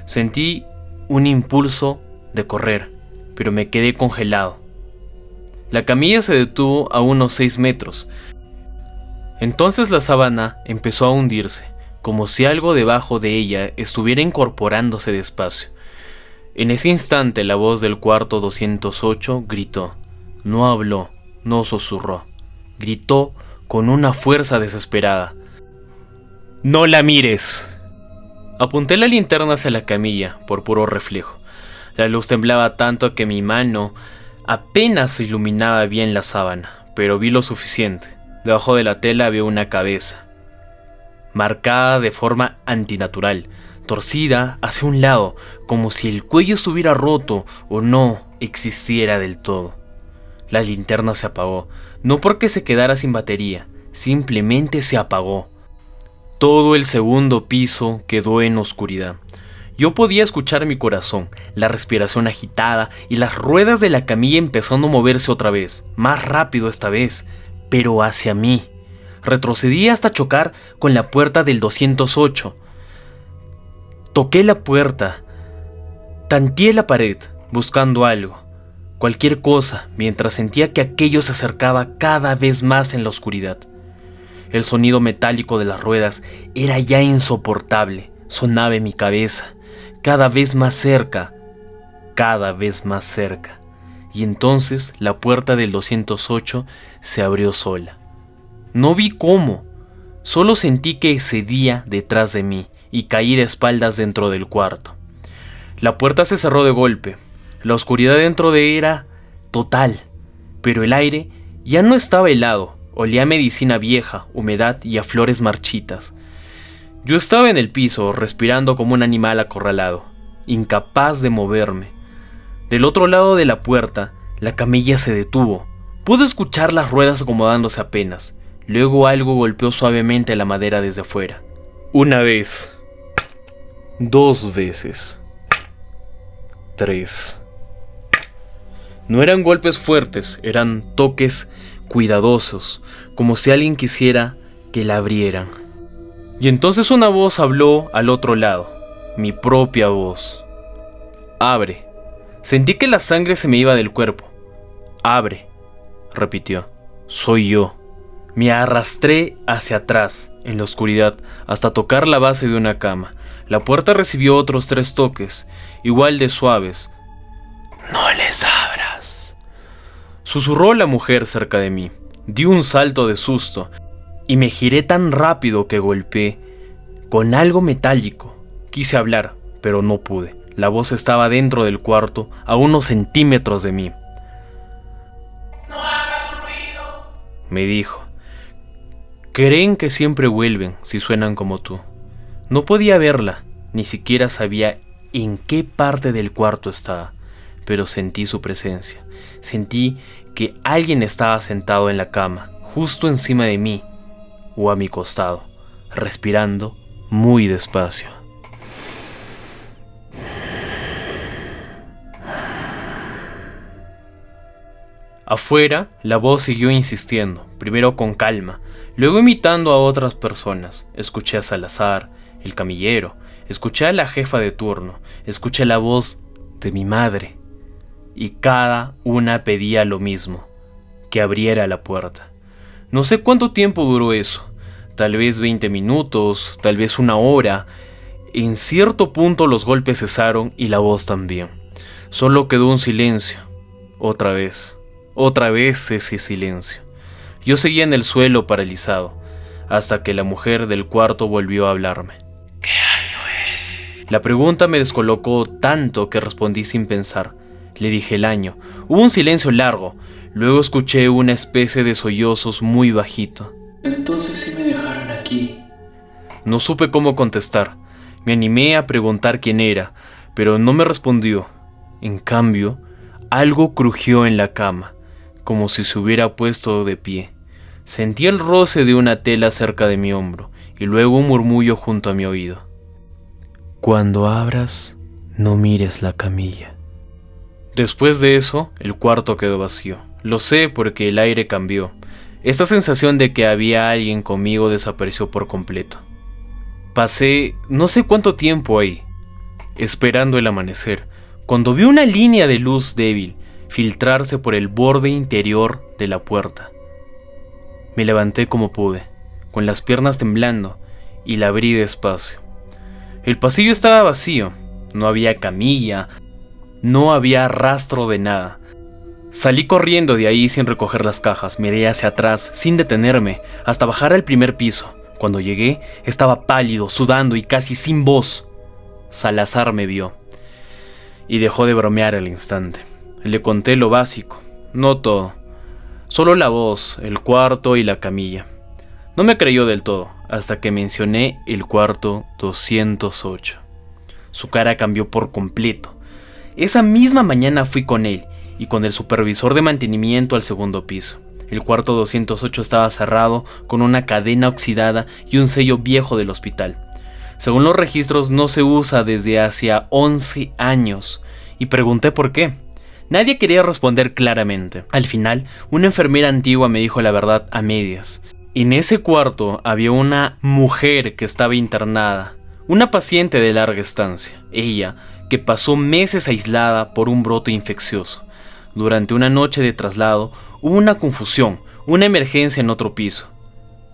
Speaker 1: Sentí un impulso de correr, pero me quedé congelado. La camilla se detuvo a unos 6 metros. Entonces la sábana empezó a hundirse, como si algo debajo de ella estuviera incorporándose despacio. En ese instante la voz del cuarto 208 gritó. No habló, no susurró. Gritó con una fuerza desesperada: «¡No la mires!». Apunté la linterna hacia la camilla, por puro reflejo. La luz temblaba tanto que mi mano apenas iluminaba bien la sábana, pero vi lo suficiente. Debajo de la tela había una cabeza, marcada de forma antinatural, torcida hacia un lado, como si el cuello estuviera roto o no existiera del todo. La linterna se apagó, no porque se quedara sin batería, simplemente se apagó. Todo el segundo piso quedó en oscuridad. Yo podía escuchar mi corazón, la respiración agitada y las ruedas de la camilla empezando a moverse otra vez, más rápido esta vez, pero hacia mí. Retrocedí hasta chocar con la puerta del 208. Toqué la puerta, tanteé la pared, buscando algo, cualquier cosa, mientras sentía que aquello se acercaba cada vez más en la oscuridad. El sonido metálico de las ruedas era ya insoportable, sonaba en mi cabeza, cada vez más cerca, y entonces la puerta del 208 se abrió sola. No vi cómo, solo sentí que cedía detrás de mí y caí de espaldas dentro del cuarto. La puerta se cerró de golpe, la oscuridad dentro de ella era total, pero el aire ya no estaba helado, olía a medicina vieja, humedad y a flores marchitas. Yo estaba en el piso, respirando como un animal acorralado, incapaz de moverme. Del otro lado de la puerta, la camilla se detuvo. Pude escuchar las ruedas acomodándose apenas. Luego algo golpeó suavemente la madera desde afuera. Una vez. 2 veces. 3. No eran golpes fuertes, eran toques cuidadosos, como si alguien quisiera que la abrieran. Y entonces una voz habló al otro lado, mi propia voz. «Abre». Sentí que la sangre se me iba del cuerpo. «Abre», repitió. «Soy yo». Me arrastré hacia atrás, en la oscuridad, hasta tocar la base de una cama. La puerta recibió otros 3 toques, igual de suaves. «No les abras», susurró la mujer cerca de mí. Di un salto de susto y me giré tan rápido que golpeé con algo metálico. Quise hablar, pero no pude. La voz estaba dentro del cuarto, a unos centímetros de mí. «No hagas ruido», me dijo. «Creen que siempre vuelven si suenan como tú». No podía verla, ni siquiera sabía en qué parte del cuarto estaba, pero sentí su presencia. Sentí que alguien estaba sentado en la cama, justo encima de mí o a mi costado, respirando muy despacio. Afuera, la voz siguió insistiendo, primero con calma, luego imitando a otras personas. Escuché a Salazar, el camillero, escuché a la jefa de turno, escuché la voz de mi madre, y cada una pedía lo mismo, que abriera la puerta. No sé cuánto tiempo duró eso, tal vez 20 minutos, tal vez 1 hora. En cierto punto los golpes cesaron y la voz también. Solo quedó un silencio, otra vez ese silencio. Yo seguía en el suelo paralizado, hasta que la mujer del cuarto volvió a hablarme. «¿Qué año es?». La pregunta me descolocó tanto que respondí sin pensar. Le dije el año. Hubo un silencio largo, luego escuché una especie de sollozos muy bajito. «Entonces sí me dejaron aquí». No supe cómo contestar. Me animé a preguntar quién era, pero no me respondió. En cambio, algo crujió en la cama, como si se hubiera puesto de pie. Sentí el roce de una tela cerca de mi hombro y luego un murmullo junto a mi oído. «Cuando abras, no mires la camilla». Después de eso, el cuarto quedó vacío. Lo sé porque el aire cambió. Esta sensación de que había alguien conmigo desapareció por completo. Pasé no sé cuánto tiempo ahí, esperando el amanecer, cuando vi una línea de luz débil filtrarse por el borde interior de la puerta. Me levanté como pude, con las piernas temblando, y la abrí despacio. El pasillo estaba vacío, no había camilla, no había rastro de nada. Salí corriendo de ahí sin recoger las cajas, miré hacia atrás, sin detenerme, hasta bajar al primer piso. Cuando llegué, estaba pálido, sudando y casi sin voz. Salazar me vio y dejó de bromear al instante. Le conté lo básico, no todo, solo la voz, el cuarto y la camilla. No me creyó del todo, hasta que mencioné el cuarto 208. Su cara cambió por completo. Esa misma mañana fui con él y con el supervisor de mantenimiento al segundo piso. El cuarto 208 estaba cerrado con una cadena oxidada y un sello viejo del hospital. Según los registros, no se usa desde hacía 11 años, y pregunté por qué. Nadie quería responder claramente. Al final, una enfermera antigua me dijo la verdad a medias. En ese cuarto había una mujer que estaba internada, una paciente de larga estancia. Ella, que pasó meses aislada por un brote infeccioso. Durante una noche de traslado, hubo una confusión, una emergencia en otro piso.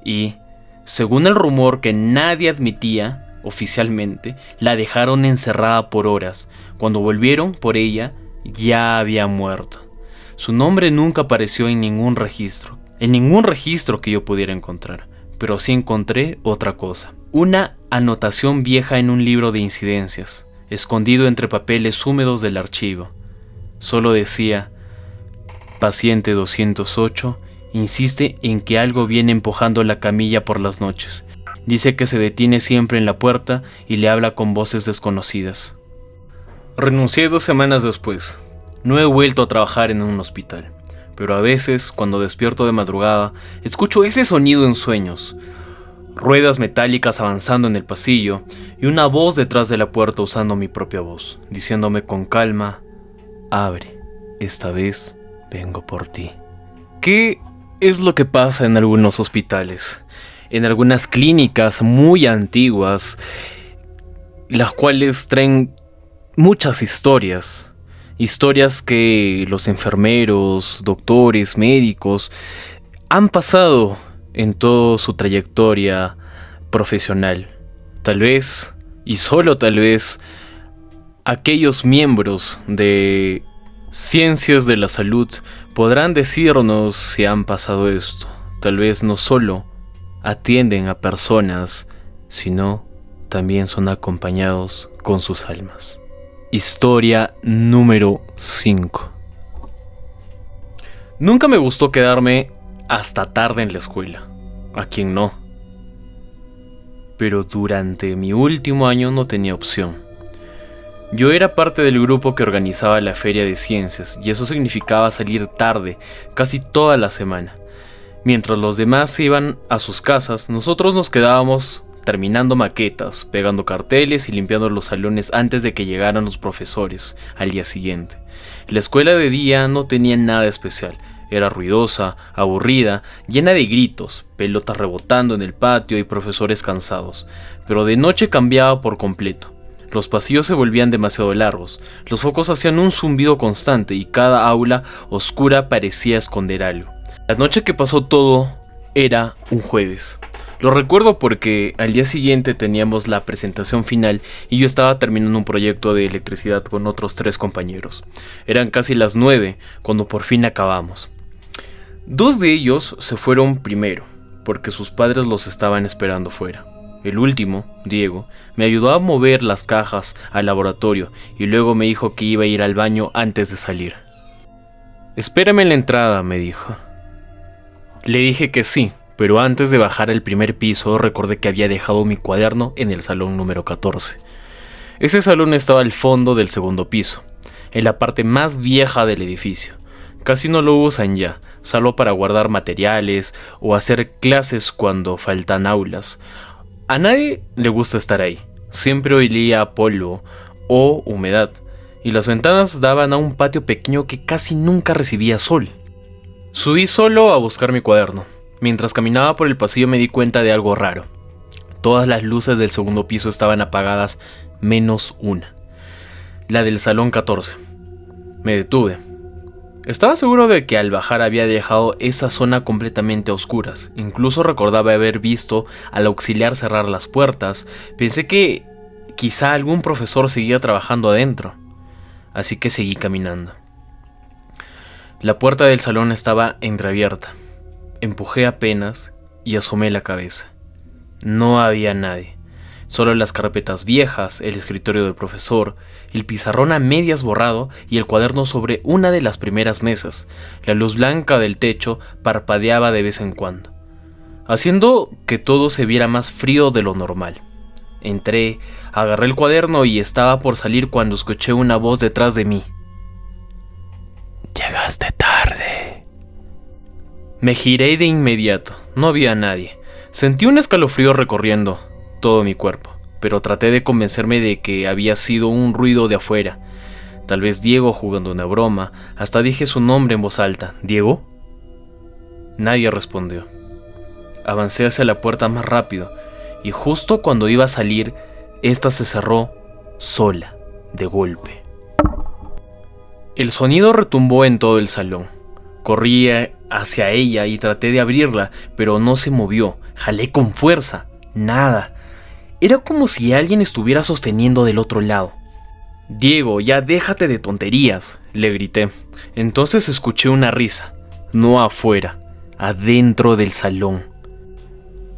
Speaker 1: Y, según el rumor que nadie admitía oficialmente, la dejaron encerrada por horas. Cuando volvieron por ella, ya había muerto. Su nombre nunca apareció en ningún registro que yo pudiera encontrar, pero sí encontré otra cosa. Una anotación vieja en un libro de incidencias, escondido entre papeles húmedos del archivo. Solo decía: paciente 208 insiste en que algo viene empujando la camilla por las noches. Dice que se detiene siempre en la puerta y le habla con voces desconocidas. Renuncié 2 semanas después. No he vuelto a trabajar en un hospital, pero a veces, cuando despierto de madrugada, escucho ese sonido en sueños. Ruedas metálicas avanzando en el pasillo y una voz detrás de la puerta usando mi propia voz, diciéndome con calma: abre, esta vez vengo por ti. ¿Qué es lo que pasa en algunos hospitales? En algunas clínicas muy antiguas, las cuales traen muchas historias. Historias que los enfermeros, doctores, médicos han pasado en toda su trayectoria profesional. Tal vez, y solo tal vez, aquellos miembros de ciencias de la salud podrán decirnos si han pasado esto. Tal vez no solo atienden a personas, sino también son acompañados con sus almas. Historia número 5. Nunca me gustó quedarme hasta tarde en la escuela. ¿A quién no? Pero durante mi último año no tenía opción. Yo era parte del grupo que organizaba la feria de ciencias y eso significaba salir tarde casi toda la semana. Mientras los demás se iban a sus casas, nosotros nos quedábamos terminando maquetas, pegando carteles y limpiando los salones antes de que llegaran los profesores al día siguiente. La escuela de día no tenía nada especial. Era ruidosa, aburrida, llena de gritos, pelotas rebotando en el patio y profesores cansados. Pero de noche cambiaba por completo. Los pasillos se volvían demasiado largos, los focos hacían un zumbido constante y cada aula oscura parecía esconder algo. La noche que pasó todo era un jueves. Lo recuerdo porque al día siguiente teníamos la presentación final y yo estaba terminando un proyecto de electricidad con otros 3 compañeros. Eran casi las 9 cuando por fin acabamos. 2 de ellos se fueron primero porque sus padres los estaban esperando fuera. El último, Diego, me ayudó a mover las cajas al laboratorio y luego me dijo que iba a ir al baño antes de salir. «Espérame en la entrada», me dijo. Le dije que sí. Pero antes de bajar al primer piso recordé que había dejado mi cuaderno en el salón número 14. Ese salón estaba al fondo del segundo piso, en la parte más vieja del edificio. Casi no lo usan ya, salvo para guardar materiales o hacer clases cuando faltan aulas. A nadie le gusta estar ahí, siempre olía a polvo o humedad, y las ventanas daban a un patio pequeño que casi nunca recibía sol. Subí solo a buscar mi cuaderno. Mientras caminaba por el pasillo me di cuenta de algo raro. Todas las luces del segundo piso estaban apagadas, menos una. La del salón 14. Me detuve. Estaba seguro de que al bajar había dejado esa zona completamente a oscuras. Incluso recordaba haber visto al auxiliar cerrar las puertas. Pensé que quizá algún profesor seguía trabajando adentro. Así que seguí caminando. La puerta del salón estaba entreabierta. Empujé apenas y asomé la cabeza. No había nadie. Solo las carpetas viejas, el escritorio del profesor, el pizarrón a medias borrado y el cuaderno sobre una de las primeras mesas. La luz blanca del techo parpadeaba de vez en cuando, haciendo que todo se viera más frío de lo normal. Entré, agarré el cuaderno y estaba por salir cuando escuché una voz detrás de mí. «Llegaste tarde». Me giré de inmediato, no había nadie. Sentí un escalofrío recorriendo todo mi cuerpo, pero traté de convencerme de que había sido un ruido de afuera. Tal vez Diego jugando una broma, hasta dije su nombre en voz alta. ¿Diego? Nadie respondió. Avancé hacia la puerta más rápido, y justo cuando iba a salir, esta se cerró sola, de golpe. El sonido retumbó en todo el salón. Corrí hacia ella y traté de abrirla, pero no se movió. Jalé con fuerza. Nada. Era como si alguien estuviera sosteniendo del otro lado. «Diego, ya déjate de tonterías», le grité. Entonces escuché una risa. No afuera, adentro del salón.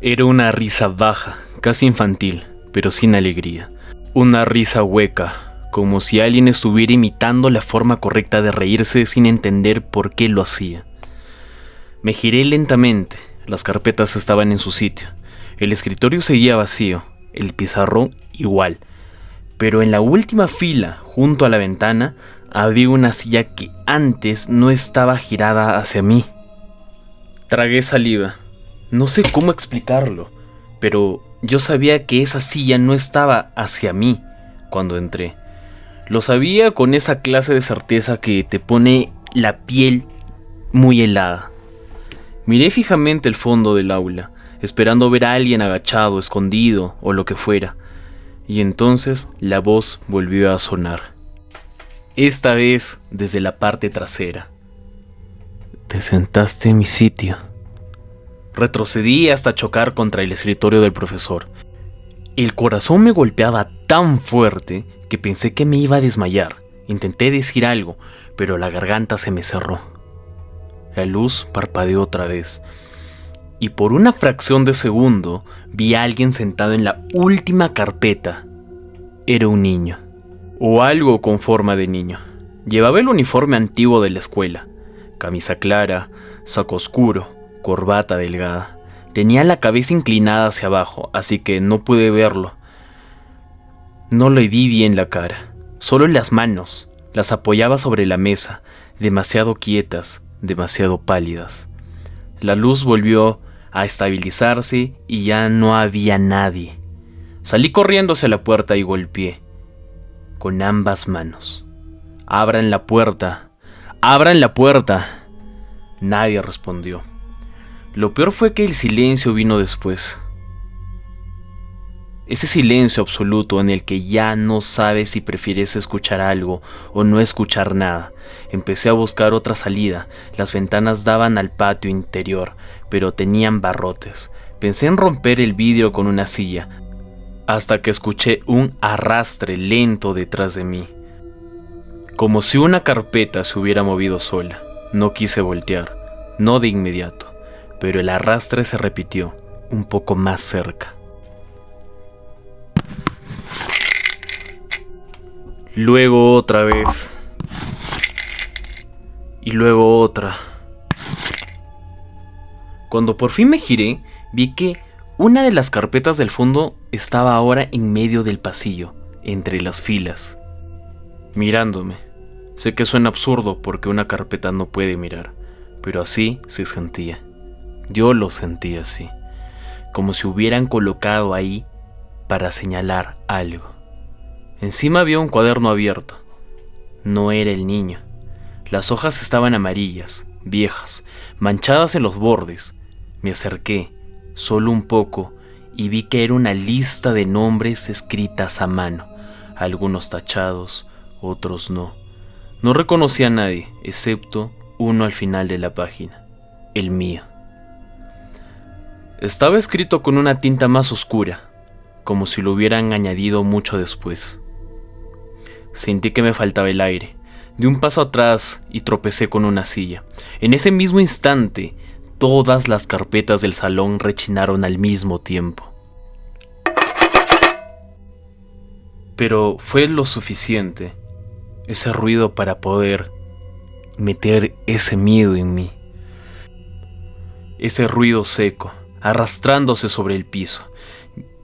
Speaker 1: Era una risa baja, casi infantil, pero sin alegría. Una risa hueca, como si alguien estuviera imitando la forma correcta de reírse sin entender por qué lo hacía. Me giré lentamente, las carpetas estaban en su sitio, el escritorio seguía vacío, el pizarrón igual, pero en la última fila, junto a la ventana, había una silla que antes no estaba girada hacia mí. Tragué saliva, no sé cómo explicarlo, pero yo sabía que esa silla no estaba hacia mí cuando entré. Lo sabía con esa clase de certeza que te pone la piel muy helada. Miré fijamente el fondo del aula, esperando ver a alguien agachado, escondido o lo que fuera, y entonces la voz volvió a sonar. Esta vez desde la parte trasera. «Te sentaste en mi sitio». Retrocedí hasta chocar contra el escritorio del profesor. El corazón me golpeaba tan fuerte que pensé que me iba a desmayar. Intenté decir algo, pero la garganta se me cerró. La luz parpadeó otra vez, y por una fracción de segundo vi a alguien sentado en la última carpeta. Era un niño, o algo con forma de niño. Llevaba el uniforme antiguo de la escuela, camisa clara, saco oscuro, corbata delgada. Tenía la cabeza inclinada hacia abajo, así que no pude verlo. No le vi bien la cara, solo las manos. Las apoyaba sobre la mesa, demasiado quietas, demasiado pálidas. La luz volvió a estabilizarse y ya no había nadie. Salí corriendo hacia la puerta y golpeé con ambas manos. «¡Abran la puerta! ¡Abran la puerta!». Nadie respondió. Lo peor fue que el silencio vino después. Ese silencio absoluto en el que ya no sabes si prefieres escuchar algo o no escuchar nada. Empecé a buscar otra salida. Las ventanas daban al patio interior, pero tenían barrotes. Pensé en romper el vidrio con una silla, hasta que escuché un arrastre lento detrás de mí, como si una carpeta se hubiera movido sola. No quise voltear, no de inmediato, pero el arrastre se repitió, un poco más cerca. Luego otra vez. Y luego otra. Cuando por fin me giré, vi que una de las carpetas del fondo estaba ahora en medio del pasillo, entre las filas, mirándome. Sé que suena absurdo porque una carpeta no puede mirar, pero así se sentía. Yo lo sentía así, como si hubieran colocado ahí para señalar algo. Encima había un cuaderno abierto. No era el niño. Las hojas estaban amarillas, viejas, manchadas en los bordes. Me acerqué, solo un poco, y vi que era una lista de nombres escritas a mano, algunos tachados, otros no. No reconocí a nadie, excepto uno al final de la página, el mío. Estaba escrito con una tinta más oscura, como si lo hubieran añadido mucho después. Sentí que me faltaba el aire. Di un paso atrás y tropecé con una silla. En ese mismo instante, todas las carpetas del salón rechinaron al mismo tiempo. Pero fue lo suficiente, ese ruido, para poder meter ese miedo en mí. Ese ruido seco, arrastrándose sobre el piso,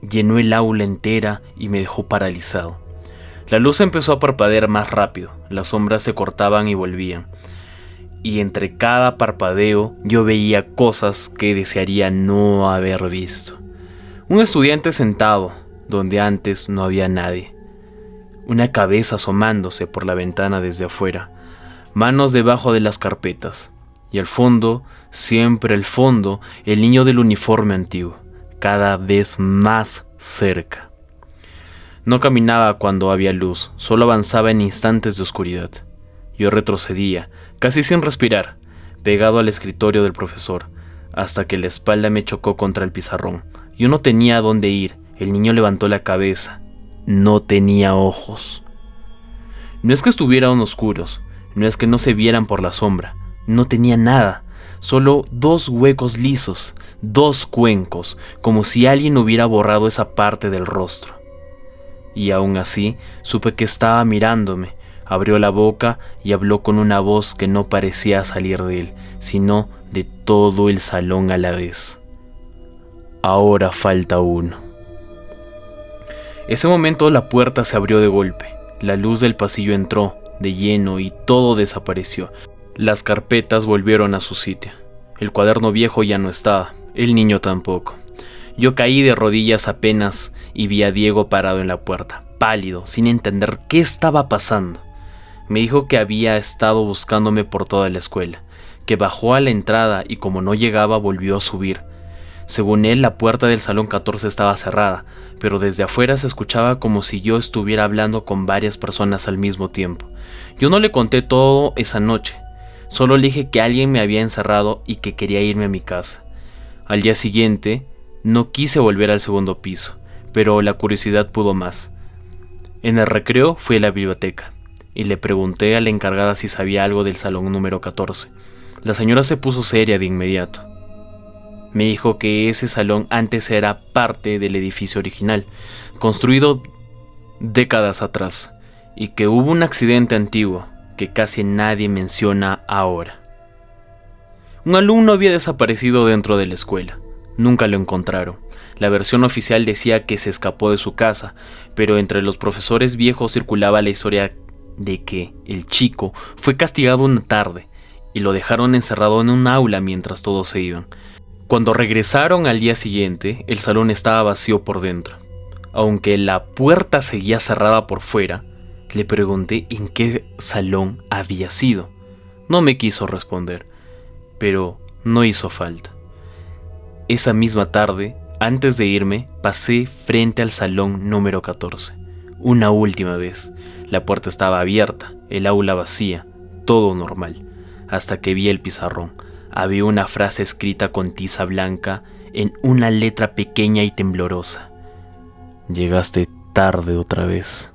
Speaker 1: llenó el aula entera y me dejó paralizado. La luz empezó a parpadear más rápido, las sombras se cortaban y volvían, y entre cada parpadeo yo veía cosas que desearía no haber visto. Un estudiante sentado donde antes no había nadie, una cabeza asomándose por la ventana desde afuera, manos debajo de las carpetas, y al fondo, siempre al fondo, el niño del uniforme antiguo, cada vez más cerca. No caminaba cuando había luz, solo avanzaba en instantes de oscuridad. Yo retrocedía, casi sin respirar, pegado al escritorio del profesor, hasta que la espalda me chocó contra el pizarrón. Yo no tenía a dónde ir. El niño levantó la cabeza. No tenía ojos. No es que estuvieran oscuros, no es que no se vieran por la sombra. No tenía nada, solo dos huecos lisos, dos cuencos, como si alguien hubiera borrado esa parte del rostro. Y aún así, supe que estaba mirándome. Abrió la boca y habló con una voz que no parecía salir de él, sino de todo el salón a la vez. «Ahora falta uno». Ese momento la puerta se abrió de golpe. La luz del pasillo entró de lleno y todo desapareció. Las carpetas volvieron a su sitio. El cuaderno viejo ya no estaba, el niño tampoco. Yo caí de rodillas apenas y vi a Diego parado en la puerta, pálido, sin entender qué estaba pasando. Me dijo que había estado buscándome por toda la escuela, que bajó a la entrada y como no llegaba volvió a subir. Según él, la puerta del salón 14 estaba cerrada, pero desde afuera se escuchaba como si yo estuviera hablando con varias personas al mismo tiempo. Yo no le conté todo esa noche, solo le dije que alguien me había encerrado y que quería irme a mi casa. Al día siguiente, no quise volver al segundo piso, pero la curiosidad pudo más. En el recreo fui a la biblioteca y le pregunté a la encargada si sabía algo del salón número 14. La señora se puso seria de inmediato. Me dijo que ese salón antes era parte del edificio original, construido décadas atrás, y que hubo un accidente antiguo que casi nadie menciona ahora. Un alumno había desaparecido dentro de la escuela. Nunca lo encontraron. La versión oficial decía que se escapó de su casa, pero entre los profesores viejos circulaba la historia de que el chico fue castigado una tarde y lo dejaron encerrado en un aula mientras todos se iban. Cuando regresaron al día siguiente, el salón estaba vacío por dentro. Aunque la puerta seguía cerrada por fuera, le pregunté en qué salón había sido. No me quiso responder, pero no hizo falta. Esa misma tarde, antes de irme, pasé frente al salón número 14. Una última vez. La puerta estaba abierta, el aula vacía, todo normal, hasta que vi el pizarrón. Había una frase escrita con tiza blanca en una letra pequeña y temblorosa. Llegaste tarde otra vez.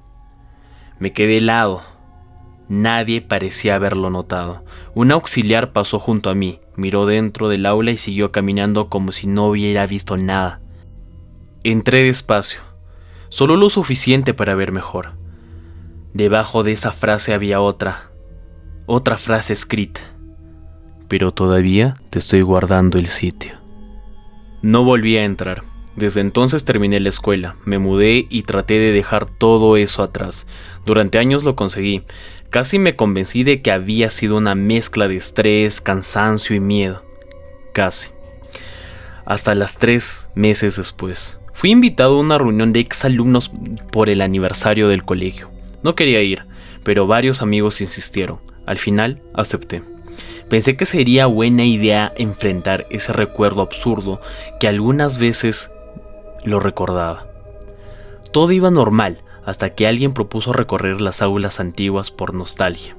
Speaker 1: Me quedé helado. Nadie parecía haberlo notado. Un auxiliar pasó junto a mí, miró dentro del aula y siguió caminando como si no hubiera visto nada. Entré despacio, solo lo suficiente para ver mejor. Debajo de esa frase había otra frase escrita. Pero todavía te estoy guardando el sitio. No volví a entrar. Desde entonces terminé la escuela, me mudé y traté de dejar todo eso atrás. Durante años lo conseguí. Casi me convencí de que había sido una mezcla de estrés, cansancio y miedo. Casi. Hasta las 3 meses después. Fui invitado a una reunión de exalumnos por el aniversario del colegio. No quería ir, pero varios amigos insistieron. Al final, acepté. Pensé que sería buena idea enfrentar ese recuerdo absurdo que algunas veces lo recordaba. Todo iba normal hasta que alguien propuso recorrer las aulas antiguas por nostalgia.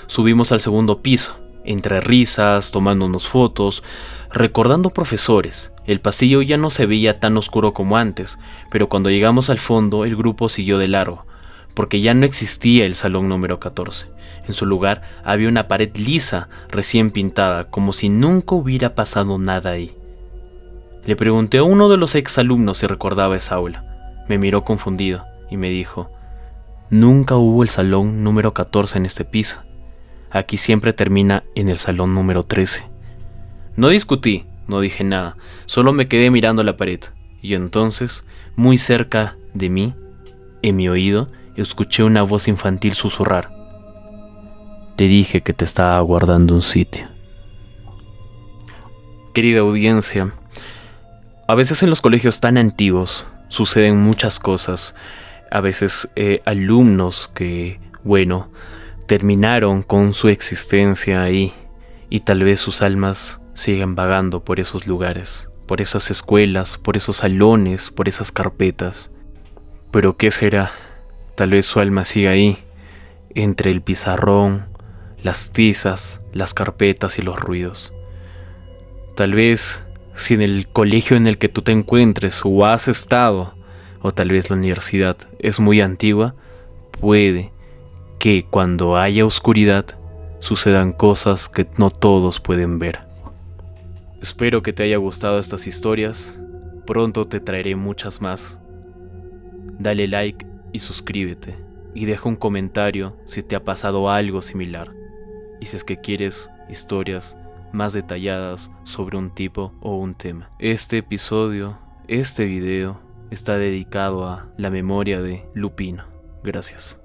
Speaker 1: Subimos al segundo piso, entre risas, tomándonos fotos, recordando profesores. El pasillo ya no se veía tan oscuro como antes, pero cuando llegamos al fondo el grupo siguió de largo, porque ya no existía el salón número 14. En su lugar había una pared lisa, recién pintada, como si nunca hubiera pasado nada ahí. Le pregunté a uno de los exalumnos si recordaba esa aula. Me miró confundido y me dijo: nunca hubo el salón número 14 en este piso. Aquí siempre termina en el salón número 13. No discutí, no dije nada, solo me quedé mirando la pared. Y entonces, muy cerca de mí, en mi oído, escuché una voz infantil susurrar: te dije que te estaba guardando un sitio. Querida audiencia, a veces en los colegios tan antiguos suceden muchas cosas. A veces alumnos que, terminaron con su existencia ahí y tal vez sus almas sigan vagando por esos lugares, por esas escuelas, por esos salones, por esas carpetas. Pero ¿qué será? Tal vez su alma siga ahí, entre el pizarrón, las tizas, las carpetas y los ruidos. Tal vez si en el colegio en el que tú te encuentres o has estado, o tal vez la universidad es muy antigua, puede que cuando haya oscuridad sucedan cosas que no todos pueden ver. Espero que te haya gustado estas historias. Pronto te traeré muchas más. Dale like y suscríbete. Y deja un comentario si te ha pasado algo similar. Y si es que quieres historias más detalladas sobre un tipo o un tema. Este video está dedicado a la memoria de Lupino. Gracias.